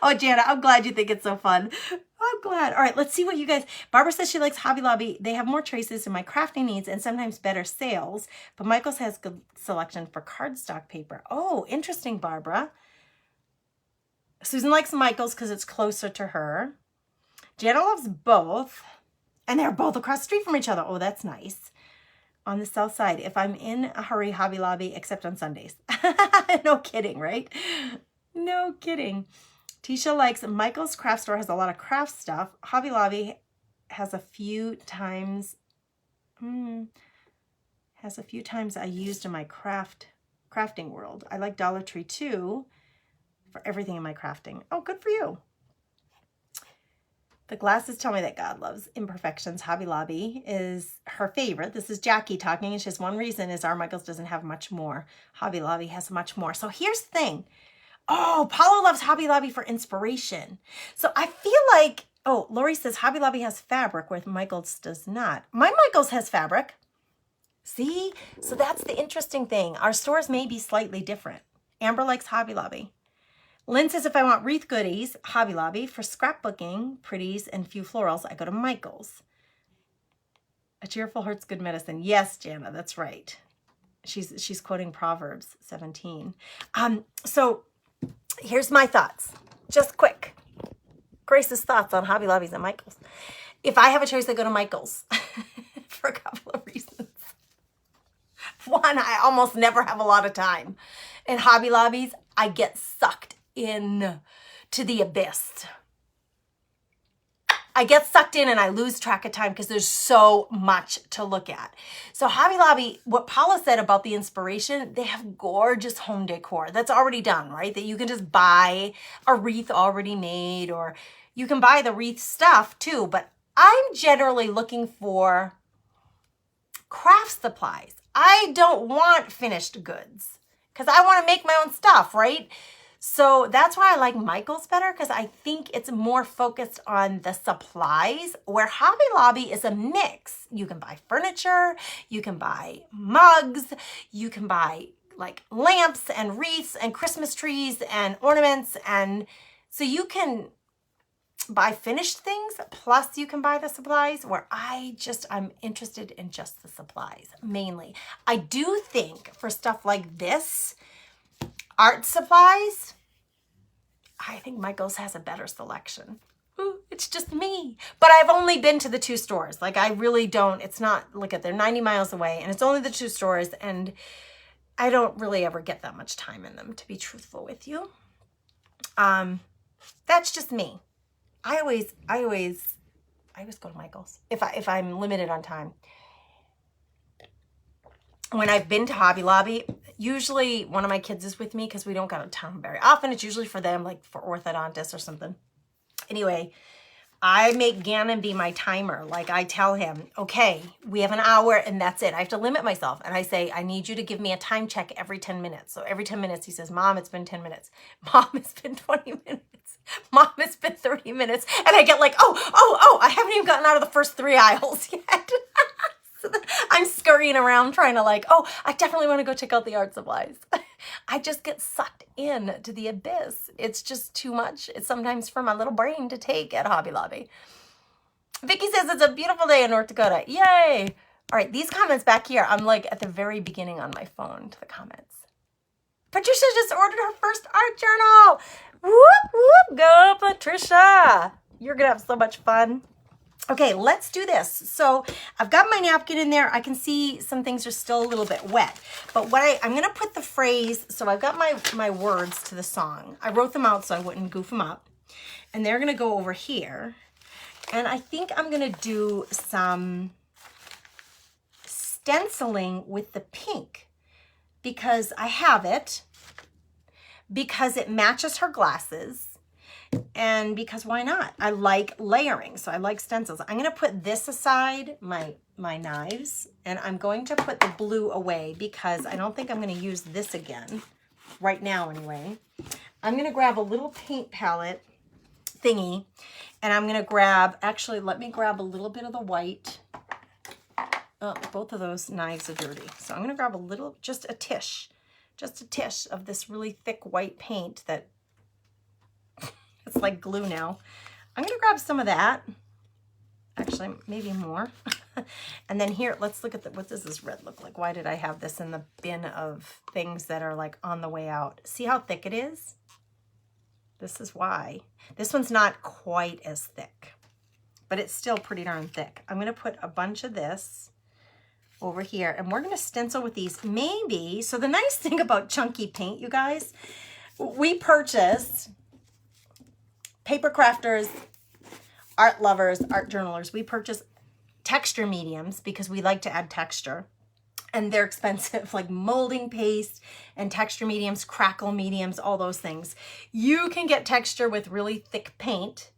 Oh, Jana, I'm glad you think it's so fun. I'm glad. All right, let's see what you guys... Barbara says she likes Hobby Lobby. They have more choices in my crafting needs and sometimes better sales, but Michael's has good selection for cardstock paper. Oh, interesting, Barbara. Susan likes Michael's because it's closer to her. Jana loves both, and they're both across the street from each other. Oh, that's nice. On the south side, if I'm in a hurry, Hobby Lobby, except on Sundays. No kidding, right? No kidding. Tisha likes Michael's craft store, has a lot of craft stuff. Hobby Lobby has a few times I used in my crafting world. I like Dollar Tree too for everything in my crafting. Oh, good for you. The glasses tell me that God loves imperfections. Hobby Lobby is her favorite. This is Jackie talking, and she has one reason is our Michael's doesn't have much more. Hobby Lobby has much more. So here's the thing. Oh, Paula loves Hobby Lobby for inspiration. So I feel like, oh, Lori says Hobby Lobby has fabric where Michael's does not. My Michael's has fabric. See? So that's the interesting thing. Our stores may be slightly different. Amber likes Hobby Lobby. Lynn says if I want wreath goodies, Hobby Lobby. For scrapbooking, pretties, and few florals, I go to Michael's. A cheerful heart's good medicine. Yes, Jana, that's right. She's quoting Proverbs 17. So here's my thoughts. Just quick. Grace's thoughts on Hobby Lobbies and Michael's. If I have a choice, I go to Michael's for a couple of reasons. One, I almost never have a lot of time. In Hobby Lobbies, I get sucked in to the abyss. I get sucked in and I lose track of time because there's so much to look at. So Hobby Lobby, what Paula said about the inspiration, they have gorgeous home decor that's already done, right? That you can just buy a wreath already made, or you can buy the wreath stuff too. But I'm generally looking for craft supplies. I don't want finished goods because I want to make my own stuff, right? So that's why I like Michael's better, because I think it's more focused on the supplies, where Hobby Lobby is a mix. You can buy furniture, you can buy mugs, you can buy like lamps and wreaths and Christmas trees and ornaments. And so you can buy finished things, plus you can buy the supplies, where I'm interested in just the supplies mainly. I do think for stuff like this, art supplies, I think Michael's has a better selection. Ooh, it's just me. But I've only been to the two stores. Like, I really don't, it's not, look at, they're 90 miles away, and it's only the two stores, and I don't really ever get that much time in them, to be truthful with you. That's just me. I always go to Michael's if I'm limited on time. When I've been to Hobby Lobby, usually one of my kids is with me because we don't go to town very often. It's usually for them, like for orthodontists or something. Anyway, I make Gannon be my timer. Like, I tell him, okay, we have an hour and that's it. I have to limit myself. And I say, I need you to give me a time check every 10 minutes. So every 10 minutes he says, Mom, it's been 10 minutes. Mom, it's been 20 minutes. Mom, it's been 30 30 minutes and I get like, oh, I haven't even gotten out of the first 3 aisles yet. So I'm scurrying around trying to like, oh, I definitely want to go check out the art supplies. I just get sucked in to the abyss. It's just too much. It's sometimes for my little brain to take at Hobby Lobby. Vicky says it's a beautiful day in North Dakota. Yay. All right, these comments back here, I'm like at the very beginning on my phone to the comments. Patricia just ordered her first art journal. Whoop, whoop, go Patricia. You're gonna have so much fun. Okay, let's do this. So I've got my napkin in there. I can see some things are still a little bit wet, but what I'm gonna put the phrase, so I've got my words to the song. I wrote them out so I wouldn't goof them up, and they're gonna go over here. And I think I'm gonna do some stenciling with the pink because I have it, because it matches her glasses, and because why not? I like layering, so I like stencils. I'm gonna put this aside, my knives, and I'm going to put the blue away because I don't think I'm gonna use this again, right now anyway. I'm gonna grab a little paint palette thingy, and I'm gonna grab, actually, let me grab a little bit of the white. Oh, both of those knives are dirty. So I'm gonna grab a little, just a tish of this really thick white paint that it's like glue now. I'm gonna grab some of that. Actually, maybe more. And then here, let's look at what does this red look like? Why did I have this in the bin of things that are like on the way out? See how thick it is? This is why. This one's not quite as thick, but it's still pretty darn thick. I'm gonna put a bunch of this over here, and we're gonna stencil with these maybe. So the nice thing about chunky paint, you guys, we purchased, paper crafters, art lovers, art journalers, we purchase texture mediums because we like to add texture, and they're expensive, like molding paste and texture mediums, crackle mediums, all those things. You can get texture with really thick paint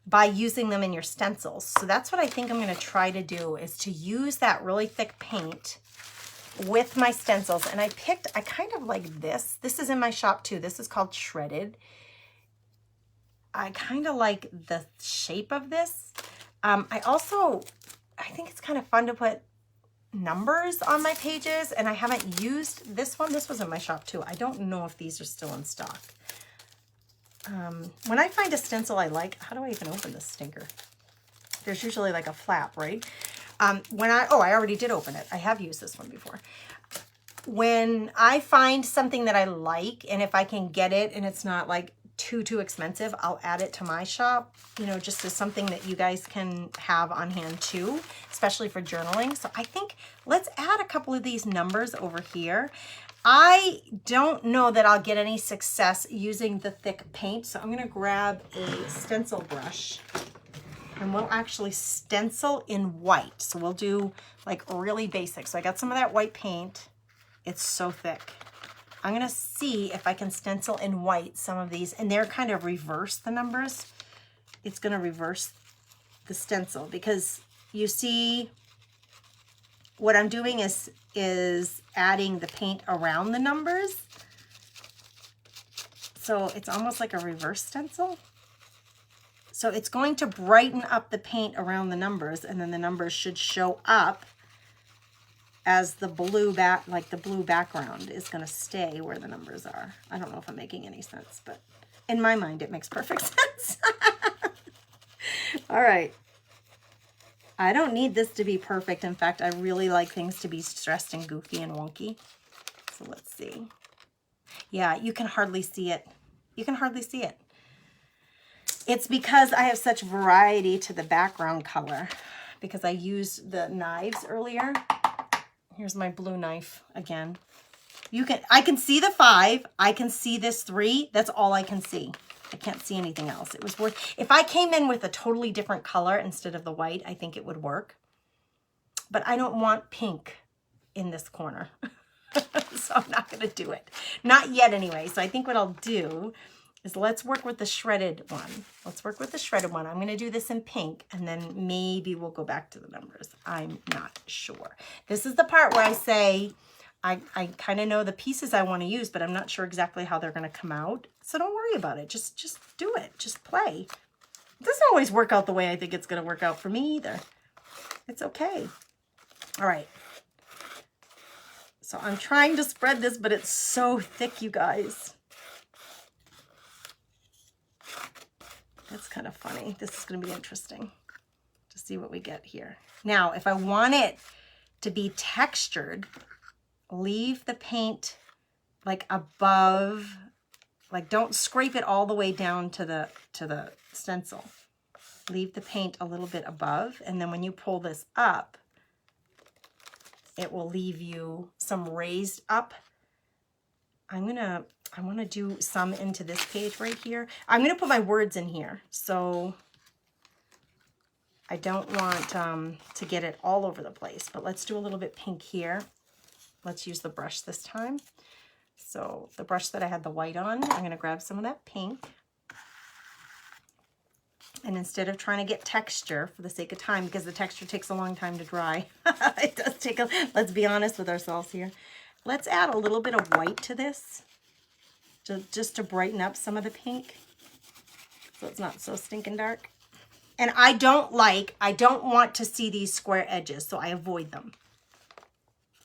by using them in your stencils. So that's what I think I'm gonna try to do, is to use that really thick paint with my stencils. And I kind of like this. This is in my shop too. This is called Shredded. I kind of like the shape of this. I think it's kind of fun to put numbers on my pages, and I haven't used this one. This was in my shop too. I don't know if these are still in stock. When I find a stencil I like, how do I even open this stinker? There's usually like a flap, right? I already did open it. I have used this one before. When I find something that I like, and if I can get it and it's not like too expensive, I'll add it to my shop, you know, just as something that you guys can have on hand too, especially for journaling. So I think let's add a couple of these numbers over here. I don't know that I'll get any success using the thick paint, so I'm gonna grab a stencil brush and we'll actually stencil in white. So we'll do like really basic. So I got some of that white paint. It's so thick. I'm gonna see if I can stencil in white some of these, and they're kind of reverse the numbers. It's gonna reverse the stencil because you see what I'm doing is adding the paint around the numbers. So it's almost like a reverse stencil. So it's going to brighten up the paint around the numbers, and then the numbers should show up as the blue the blue background is going to stay where the numbers are. I don't know if I'm making any sense, but in my mind it makes perfect sense. All right. I don't need this to be perfect. In fact, I really like things to be stressed and goofy and wonky. So let's see. Yeah, you can hardly see it. You can hardly see it. It's because I have such variety to the background color, because I used the knives earlier. Here's my blue knife again. I can see the 5. I can see this 3. That's all I can see. I can't see anything else. It was worth, if I came in with a totally different color instead of the white, I think it would work. But I don't want pink in this corner. So I'm not gonna do it. Not yet anyway. So I think what I'll do is let's work with the shredded one. Let's work with the shredded one. I'm gonna do this in pink, and then maybe we'll go back to the numbers. I'm not sure. This is the part where I say, I kind of know the pieces I want to use, but I'm not sure exactly how they're going to come out. So don't worry about it. Just do it. Just play. It doesn't always work out the way I think it's going to work out for me either. It's okay. All right. So I'm trying to spread this, but it's so thick, you guys. That's kind of funny. This is going to be interesting to see what we get here. Now, if I want it to be textured, leave the paint like above, like don't scrape it all the way down to the stencil. Leave the paint a little bit above, and then when you pull this up, it will leave you some raised up. I want to do some into this page right here. I'm going to put my words in here, so I don't want to get it all over the place, but let's do a little bit pink here. Let's use the brush this time. So the brush that I had the white on, I'm going to grab some of that pink. And instead of trying to get texture for the sake of time, because the texture takes a long time to dry, it does take a, let's be honest with ourselves here. Let's add a little bit of white to this, just to brighten up some of the pink, so it's not so stinking dark. And I don't want to see these square edges, so I avoid them.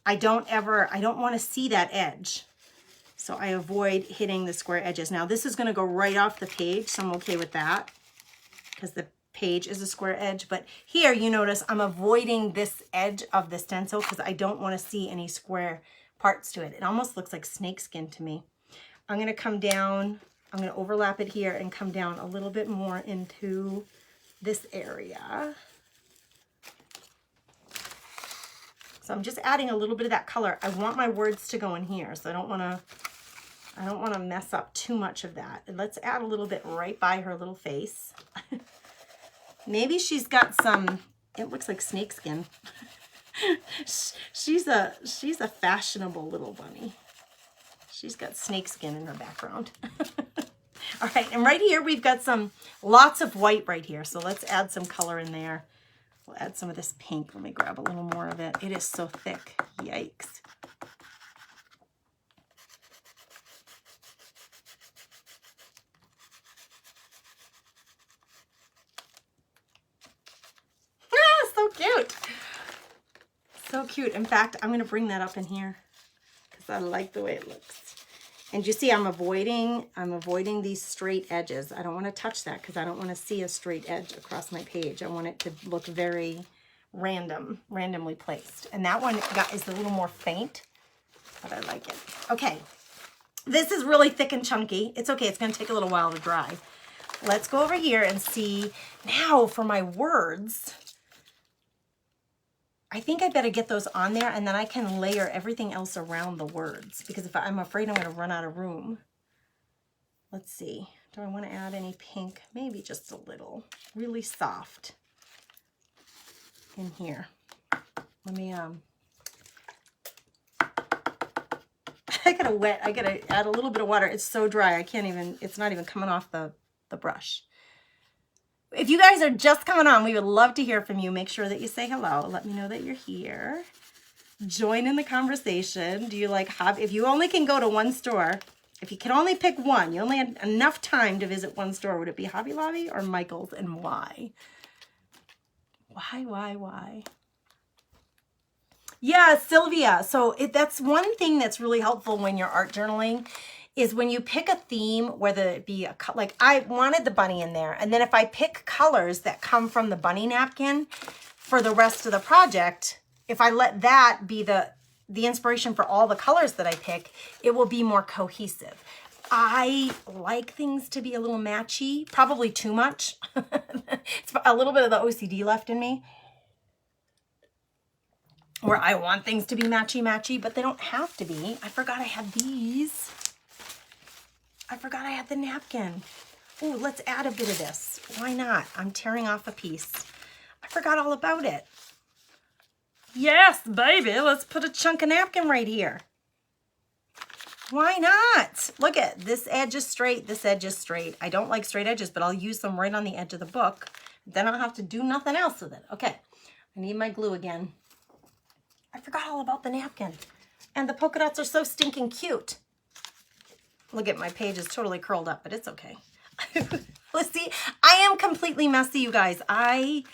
I don't want to see that edge. So I avoid hitting the square edges. Now this is going to go right off the page, so I'm okay with that because the page is a square edge. But here you notice I'm avoiding this edge of the stencil because I don't want to see any square parts to it. It almost looks like snakeskin to me. I'm going to come down, I'm going to overlap it here and come down a little bit more into this area. So I'm just adding a little bit of that color. I want my words to go in here, so I don't want to mess up too much of that. And let's add a little bit right by her little face. Maybe she's got some, it looks like snakeskin. She's a fashionable little bunny. She's got snakeskin in her background. All right, and right here we've got lots of white right here. So let's add some color in there. We'll add some of this pink. Let me grab a little more of it. It is so thick. Yikes. Ah, so cute. So cute. In fact, I'm going to bring that up in here because I like the way it looks. And you see I'm avoiding these straight edges. I don't want to touch that because I don't want to see a straight edge across my page. I want it to look very randomly placed. And that one is a little more faint, but I like it. Okay, this is really thick and chunky. It's okay, it's going to take a little while to dry. Let's go over here and see now for my words. I think I better get those on there and then I can layer everything else around the words because I'm afraid I'm going to run out of room. Let's see. Do I want to add any pink? Maybe just a little. Really soft in here. Let me, I gotta add a little bit of water. It's so dry. It's not even coming off the brush. If you guys are just coming on, we would love to hear from you. Make sure that you say hello. Let me know that you're here. Join in the conversation. Do you like hobby? If you only can go to one store, if you can only pick one, you only had enough time to visit one store, would it be Hobby Lobby or Michael's, and why? Why? Yeah, Sylvia. So that's one thing that's really helpful when you're art journaling is when you pick a theme, whether it be like I wanted the bunny in there. And then if I pick colors that come from the bunny napkin for the rest of the project, if I let that be the inspiration for all the colors that I pick, it will be more cohesive. I like things to be a little matchy, probably too much. It's a little bit of the OCD left in me, where I want things to be matchy, but they don't have to be. I forgot I had these. I forgot I had the napkin. Ooh, let's add a bit of this. Why not? I'm tearing off a piece. I forgot all about it. Yes, baby, let's put a chunk of napkin right here. Why not? Look at this edge is straight, this edge is straight. I don't like straight edges, but I'll use them right on the edge of the book. Then I'll have to do nothing else with it. Okay, I need my glue again. I forgot all about the napkin. And the polka dots are so stinking cute. Look at my page is totally curled up, but it's okay. Let's see. I am completely messy, you guys. I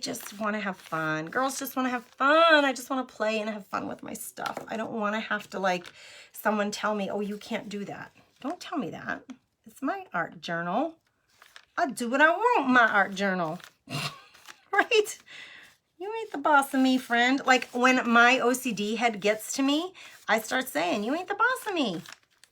just want to have fun. Girls just want to have fun. I just want to play and have fun with my stuff. I don't want to have to like someone tell me, oh, you can't do that. Don't tell me that. It's my art journal. I do what I want, my art journal. Right? You ain't the boss of me, friend. Like when my OCD head gets to me, I start saying, you ain't the boss of me.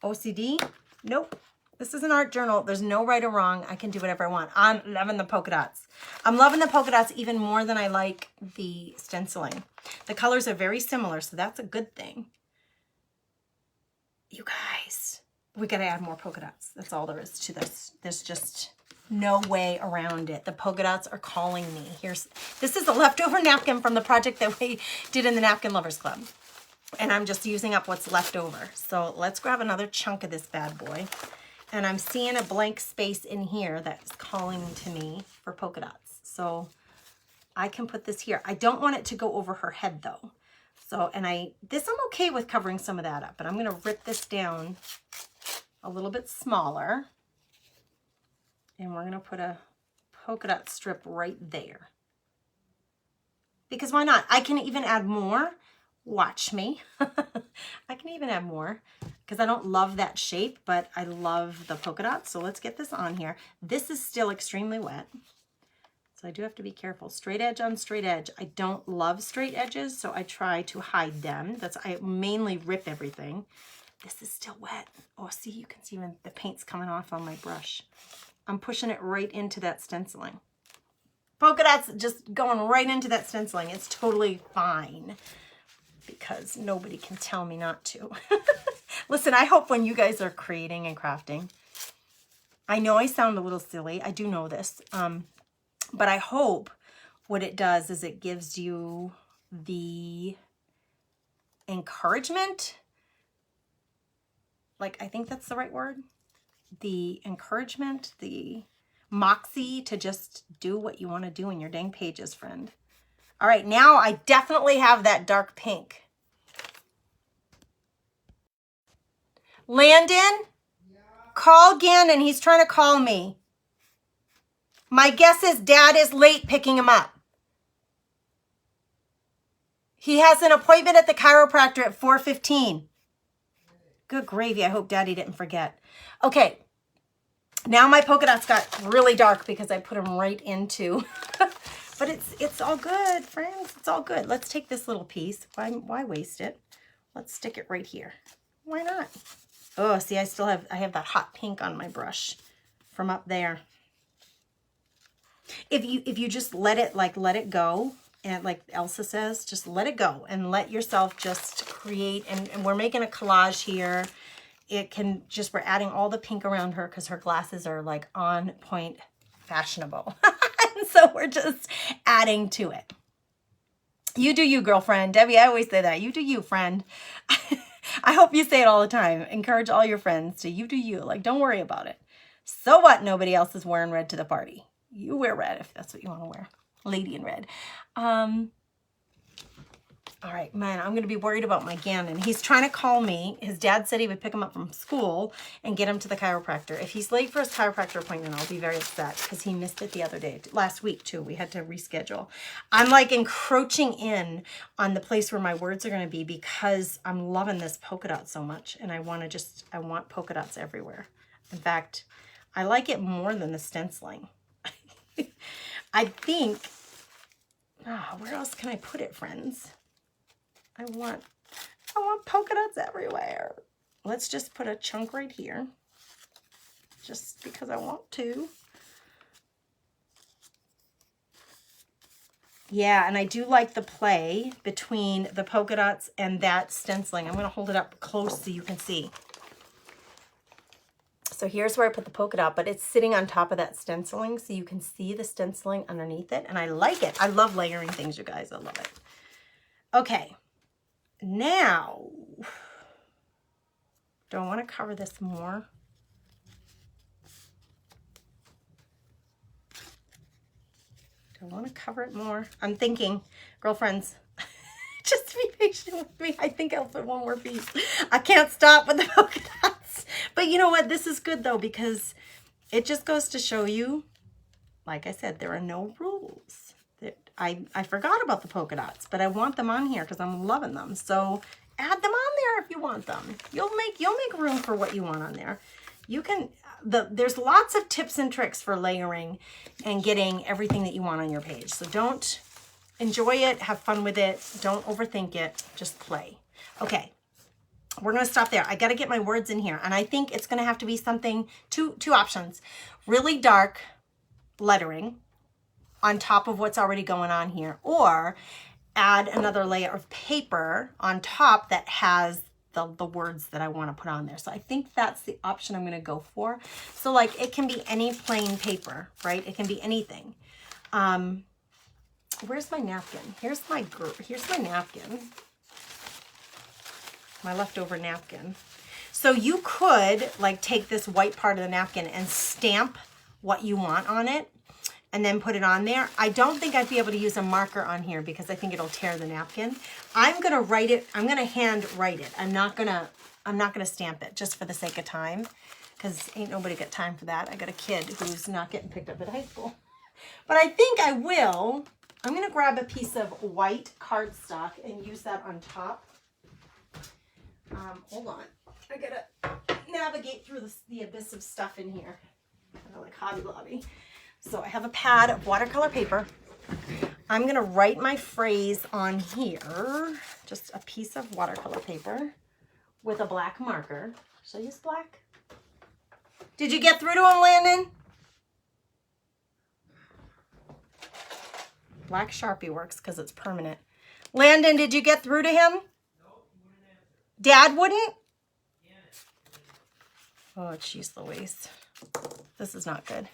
OCD? Nope. This is an art journal. There's no right or wrong. I can do whatever I want. I'm loving the polka dots. I'm loving the polka dots even more than I like the stenciling. The colors are very similar, so that's a good thing. You guys, we got to add more polka dots. That's all there is to this. There's just no way around it. The polka dots are calling me. This is a leftover napkin from the project that we did in the Napkin Lovers Club. And I'm just using up what's left over. So let's grab another chunk of this bad boy. And I'm seeing a blank space in here that's calling to me for polka dots. So I can put this here. I don't want it to go over her head though. So, and I'm okay with covering some of that up, but I'm gonna rip this down a little bit smaller. And we're gonna put a polka dot strip right there. Because why not? I can even add more. Watch me. I can even add more because I don't love that shape, but I love the polka dots. So let's get this on here. This is still extremely wet. So I do have to be careful. Straight edge on straight edge. I don't love straight edges, so I try to hide them. I mainly rip everything. This is still wet. Oh, see, you can see when the paint's coming off on my brush. I'm pushing it right into that stenciling. Polka dots just going right into that stenciling. It's totally fine because nobody can tell me not to. Listen, I hope when you guys are creating and crafting, I know I sound a little silly. I do know this. But I hope what it does is it gives you the encouragement. Like, I think that's the right word. The encouragement, the moxie to just do what you want to do in your dang pages, friend. All right, now I definitely have that dark pink. Landon, call again, and he's trying to call me. My guess is Dad is late picking him up. He has an appointment at the chiropractor at 4:15. Good gravy. I hope Daddy didn't forget. Okay. Now my polka dots got really dark because I put them right into, but it's all good, friends. It's all good. Let's take this little piece. Why waste it? Let's stick it right here. Why not? Oh, see, I have that hot pink on my brush from up there. If you just let it go, and like Elsa says, just let it go and let yourself just create. And we're making a collage here. We're adding all the pink around her because her glasses are like on point fashionable. And so we're just adding to it. You do you, girlfriend. Debbie, I always say that. You do you, friend. I hope you say it all the time. Encourage all your friends to you do you. Like, don't worry about it. So what? Nobody else is wearing red to the party. You wear red if that's what you want to wear. Lady in red. All right, man, I'm going to be worried about my Gannon. He's trying to call me. His dad said he would pick him up from school and get him to the chiropractor. If he's late for his chiropractor appointment, I'll be very upset because he missed it the other day. Last week, too. We had to reschedule. I'm like encroaching in on the place where my words are going to be because I'm loving this polka dot so much. And I want polka dots everywhere. In fact, I like it more than the stenciling. I think, where else can I put it, friends? I want polka dots everywhere. Let's just put a chunk right here, just because I want to. Yeah, and I do like the play between the polka dots and that stenciling. I'm going to hold it up close so you can see. So here's where I put the polka dot, but it's sitting on top of that stenciling, so you can see the stenciling underneath it, and I like it. I love layering things, you guys. I love it. Okay. Now, do I want to cover this more? Do I want to cover it more? I'm thinking, girlfriends, just be patient with me. I think I'll put one more piece. I can't stop with the polka dots. But you know what? This is good though, because it just goes to show you, like I said, there are no rules. I forgot about the polka dots, but I want them on here because I'm loving them. So add them on there if you want them. You'll make room for what you want on there. You can, there's lots of tips and tricks for layering and getting everything that you want on your page. So don't, enjoy it, have fun with it. Don't overthink it, just play. Okay, we're gonna stop there. I gotta get my words in here. And I think it's gonna have to be something, two options. Really dark lettering on top of what's already going on here, or add another layer of paper on top that has the words that I want to put on there. So I think that's the option I'm going to go for. So like it can be any plain paper, right? It can be anything. Where's my napkin? Here's my napkin. My leftover napkin. So you could like take this white part of the napkin and stamp what you want on it and then put it on there. I don't think I'd be able to use a marker on here because I think it'll tear the napkin. I'm gonna write it, I'm gonna hand write it. I'm not gonna stamp it just for the sake of time, because ain't nobody got time for that. I got a kid who's not getting picked up at high school. But I think I will. I'm gonna grab a piece of white cardstock and use that on top. Hold on, I gotta navigate through the abyss of stuff in here. Kind of like Hobby Lobby. So I have a pad of watercolor paper. I'm gonna write my phrase on here, just a piece of watercolor paper with a black marker. Should I use black? Did you get through to him, Landon? Black Sharpie works because it's permanent. Landon, did you get through to him? No, he wouldn't answer. Dad wouldn't? Oh, jeez Louise. This is not good.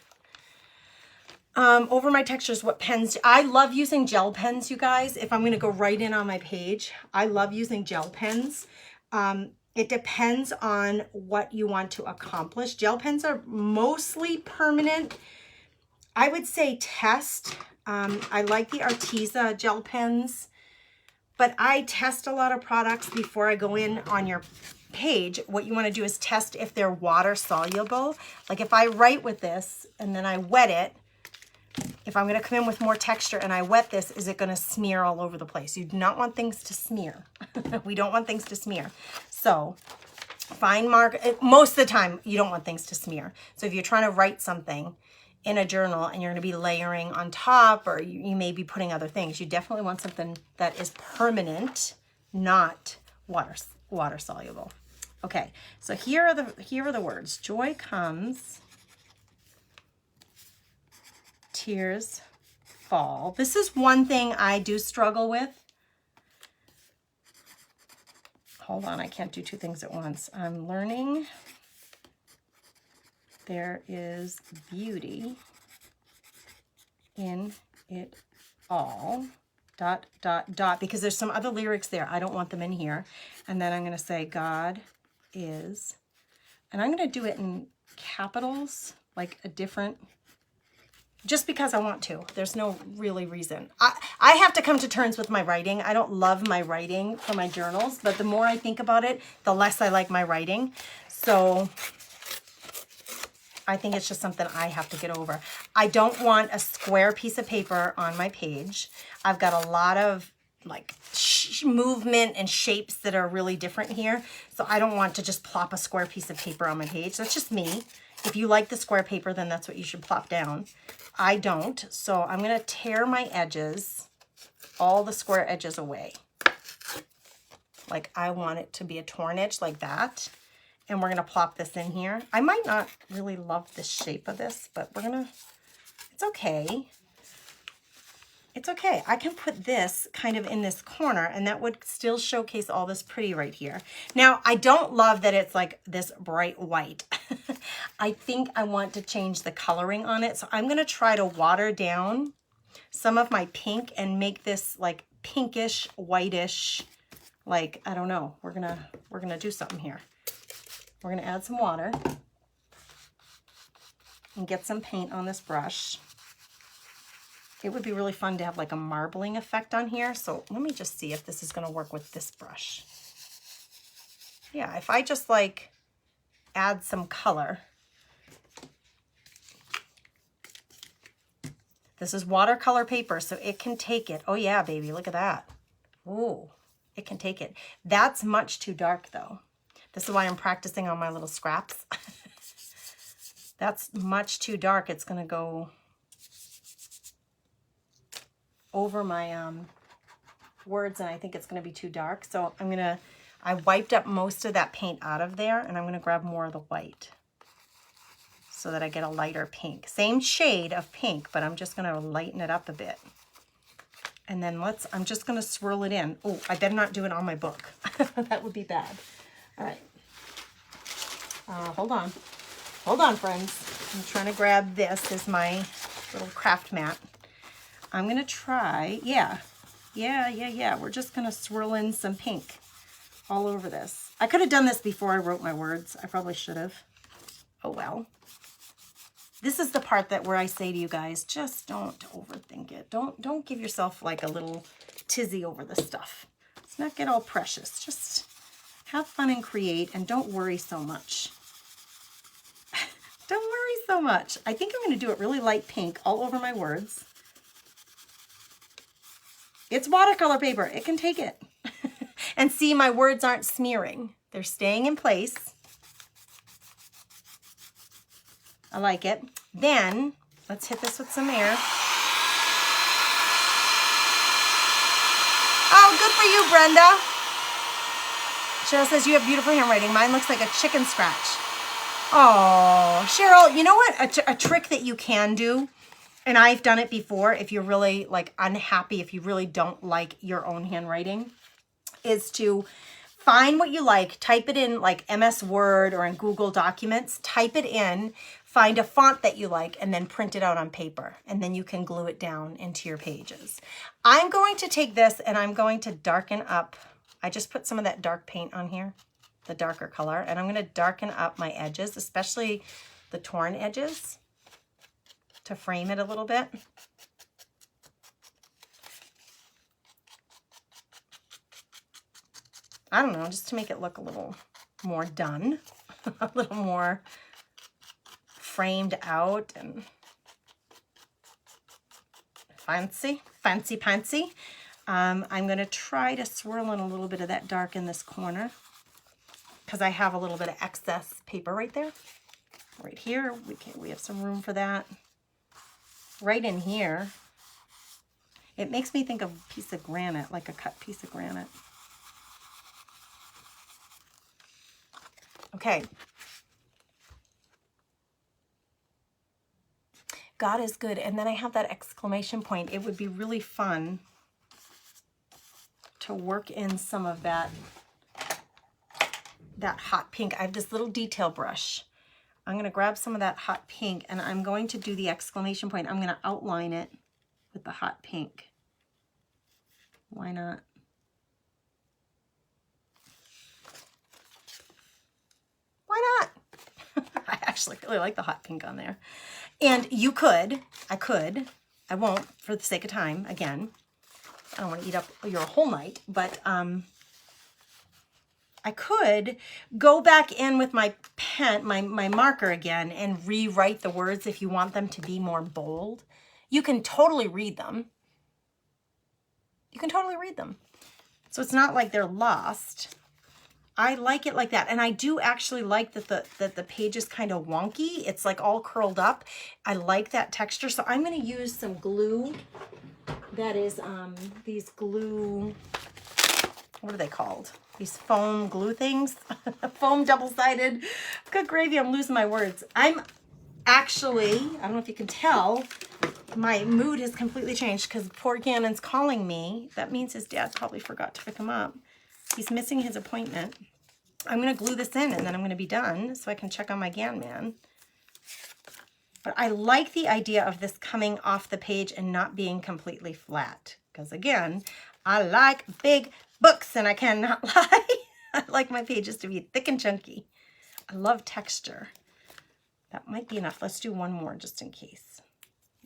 Over my textures, what pens? I love using gel pens, you guys. If I'm going to go right in on my page, I love using gel pens. It depends on what you want to accomplish. Gel pens are mostly permanent. I would say test. I like the Arteza gel pens, but I test a lot of products before I go in on your page. What you want to do is test if they're water soluble. Like if I write with this and then I wet it, if I'm going to come in with more texture and I wet this, is it going to smear all over the place? You do not want things to smear. We don't want things to smear. So fine mark, most of the time you don't want things to smear. So if you're trying to write something in a journal and you're going to be layering on top, or you may be putting other things, you definitely want something that is permanent, not water soluble. Okay, so here are the words. Joy comes, tears fall. This is one thing I do struggle with. Hold on, I can't do two things at once. I'm learning. There is beauty in it all. ... because there's some other lyrics there. I don't want them in here. And then I'm going to say God is, and I'm going to do it in capitals, like a different, just because I want to. There's no really reason. I have to come to terms with my writing. I don't love my writing for my journals, but the more I think about it, the less I like my writing. So I think it's just something I have to get over. I don't want a square piece of paper on my page. I've got a lot of like movement and shapes that are really different here. So I don't want to just plop a square piece of paper on my page. That's just me. If you like the square paper, then that's what you should plop down. I don't. So I'm going to tear my edges, all the square edges away. Like I want it to be a torn edge like that. And we're going to plop this in here. I might not really love the shape of this, but we're going to, it's okay. It's okay. I can put this kind of in this corner and that would still showcase all this pretty right here. Now, I don't love that it's like this bright white. I think I want to change the coloring on it. So I'm going to try to water down some of my pink and make this like pinkish, whitish, like, I don't know. We're going to do something here. We're going to add some water and get some paint on this brush. it would be really fun to have like a marbling effect on here. So let me just see if this is going to work with this brush. Yeah, if I just like add some color. This is watercolor paper, so it can take it. Oh yeah, baby, look at that. Ooh, it can take it. That's much too dark though. This is why I'm practicing on my little scraps. That's much too dark. It's gonna go over my words, and I think it's gonna be too dark. So I wiped up most of that paint out of there, and I'm gonna grab more of the white so that I get a lighter pink. Same shade of pink, but I'm just gonna lighten it up a bit. And then I'm just gonna swirl it in. Oh, I better not do it on my book. That would be bad. All right. Hold on. Hold on, friends. I'm trying to grab this as my little craft mat. I'm gonna try, yeah. We're just gonna swirl in some pink all over this. I could have done this before I wrote my words. I probably should have. Oh well. This is the part where I say to you guys, just don't overthink it. Don't give yourself like a little tizzy over this stuff. Let's not get all precious. Just have fun and create, and don't worry so much. Don't worry so much. I think I'm going to do it really light pink all over my words. It's watercolor paper. It can take it. And see, my words aren't smearing. They're staying in place. I like it. Then let's hit this with some air. Oh, good for you, Brenda. Cheryl says you have beautiful handwriting. Mine looks like a chicken scratch. Oh, Cheryl, you know what? A trick that you can do, and I've done it before if you're really like unhappy, if you really don't like your own handwriting, is to find what you like, type it in like MS Word or in Google Documents, type it in, find a font that you like, and then print it out on paper. And then you can glue it down into your pages. I'm going to take this and I'm going to darken up. I just put some of that dark paint on here, the darker color, and I'm going to darken up my edges, especially the torn edges, to frame it a little bit. I don't know, just to make it look a little more done, a little more framed out and fancy. I'm going to try to swirl in a little bit of that dark in this corner because I have a little bit of excess paper right there. Right here, we have some room for that. Right in here, it makes me think of a piece of granite, like a cut piece of granite. Okay. God is good. And then I have that exclamation point. It would be really fun to work in some of that hot pink. I have this little detail brush. I'm going to grab some of that hot pink and I'm going to do the exclamation point. I'm going to outline it with the hot pink. Why not? Why not? I actually really like the hot pink on there. And you could, I won't for the sake of time, again. I don't want to eat up your whole night, but I could go back in with my pen, my marker again, and rewrite the words if you want them to be more bold. You can totally read them. You can totally read them. So it's not like they're lost. I like it like that. And I do actually like that the page is kind of wonky. It's like all curled up. I like that texture. So I'm going to use some glue. That is these glue, what are they called? These foam glue things. Foam double-sided. Good gravy, I'm losing my words. I'm actually, I don't know if you can tell, my mood has completely changed because poor Gannon's calling me. That means his dad probably forgot to pick him up. He's missing his appointment. I'm going to glue this in and then I'm going to be done so I can check on my Gann man. But I like the idea of this coming off the page and not being completely flat. Because again, I like big books and I cannot lie. I like my pages to be thick and chunky. I love texture. That might be enough. Let's do one more just in case.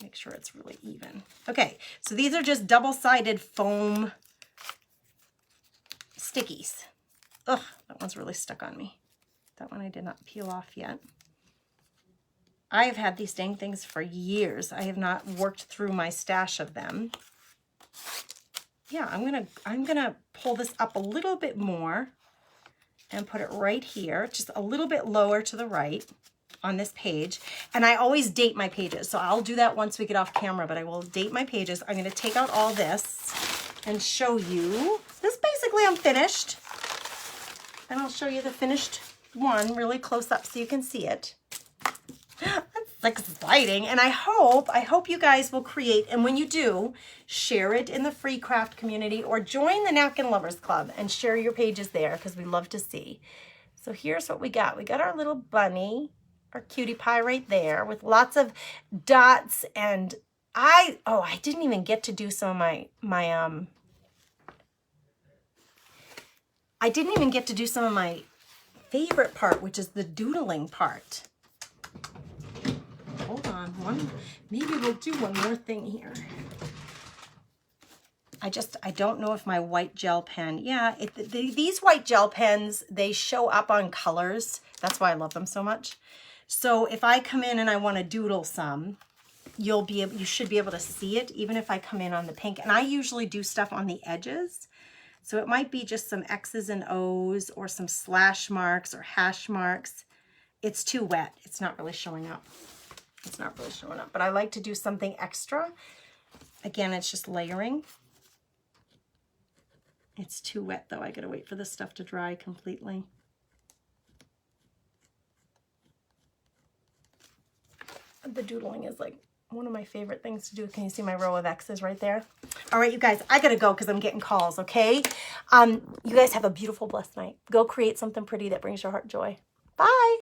Make sure it's really even. Okay, so these are just double-sided foam stickies. Ugh, that one's really stuck on me. That one I did not peel off yet. I have had these dang things for years. I have not worked through my stash of them. Yeah, I'm gonna pull this up a little bit more and put it right here, just a little bit lower to the right on this page. And I always date my pages, so I'll do that once we get off camera, but I will date my pages. I'm gonna take out all this and show you. This basically I'm finished. And I'll show you the finished one really close up so you can see it. That's exciting. And I hope you guys will create, and when you do, share it in the free craft community or join the Napkin Lovers Club and share your pages there because we love to see. So here's what we got. We got our little bunny, our cutie pie right there with lots of dots, and I didn't even get to do some of my favorite part, which is the doodling part. Hold on, maybe we'll do one more thing here. I don't know if my white gel pen, these white gel pens, they show up on colors. That's why I love them so much. So if I come in and I want to doodle some, you should be able to see it even if I come in on the pink. And I usually do stuff on the edges. So it might be just some X's and O's or some slash marks or hash marks. It's too wet. It's not really showing up. But I like to do something extra. Again, it's just layering. It's too wet though. I gotta wait for this stuff to dry completely. The doodling is like one of my favorite things to do. Can you see my row of X's right there? All right, you guys, I gotta go because I'm getting calls, okay? You guys have a beautiful, blessed night. Go create something pretty that brings your heart joy. Bye.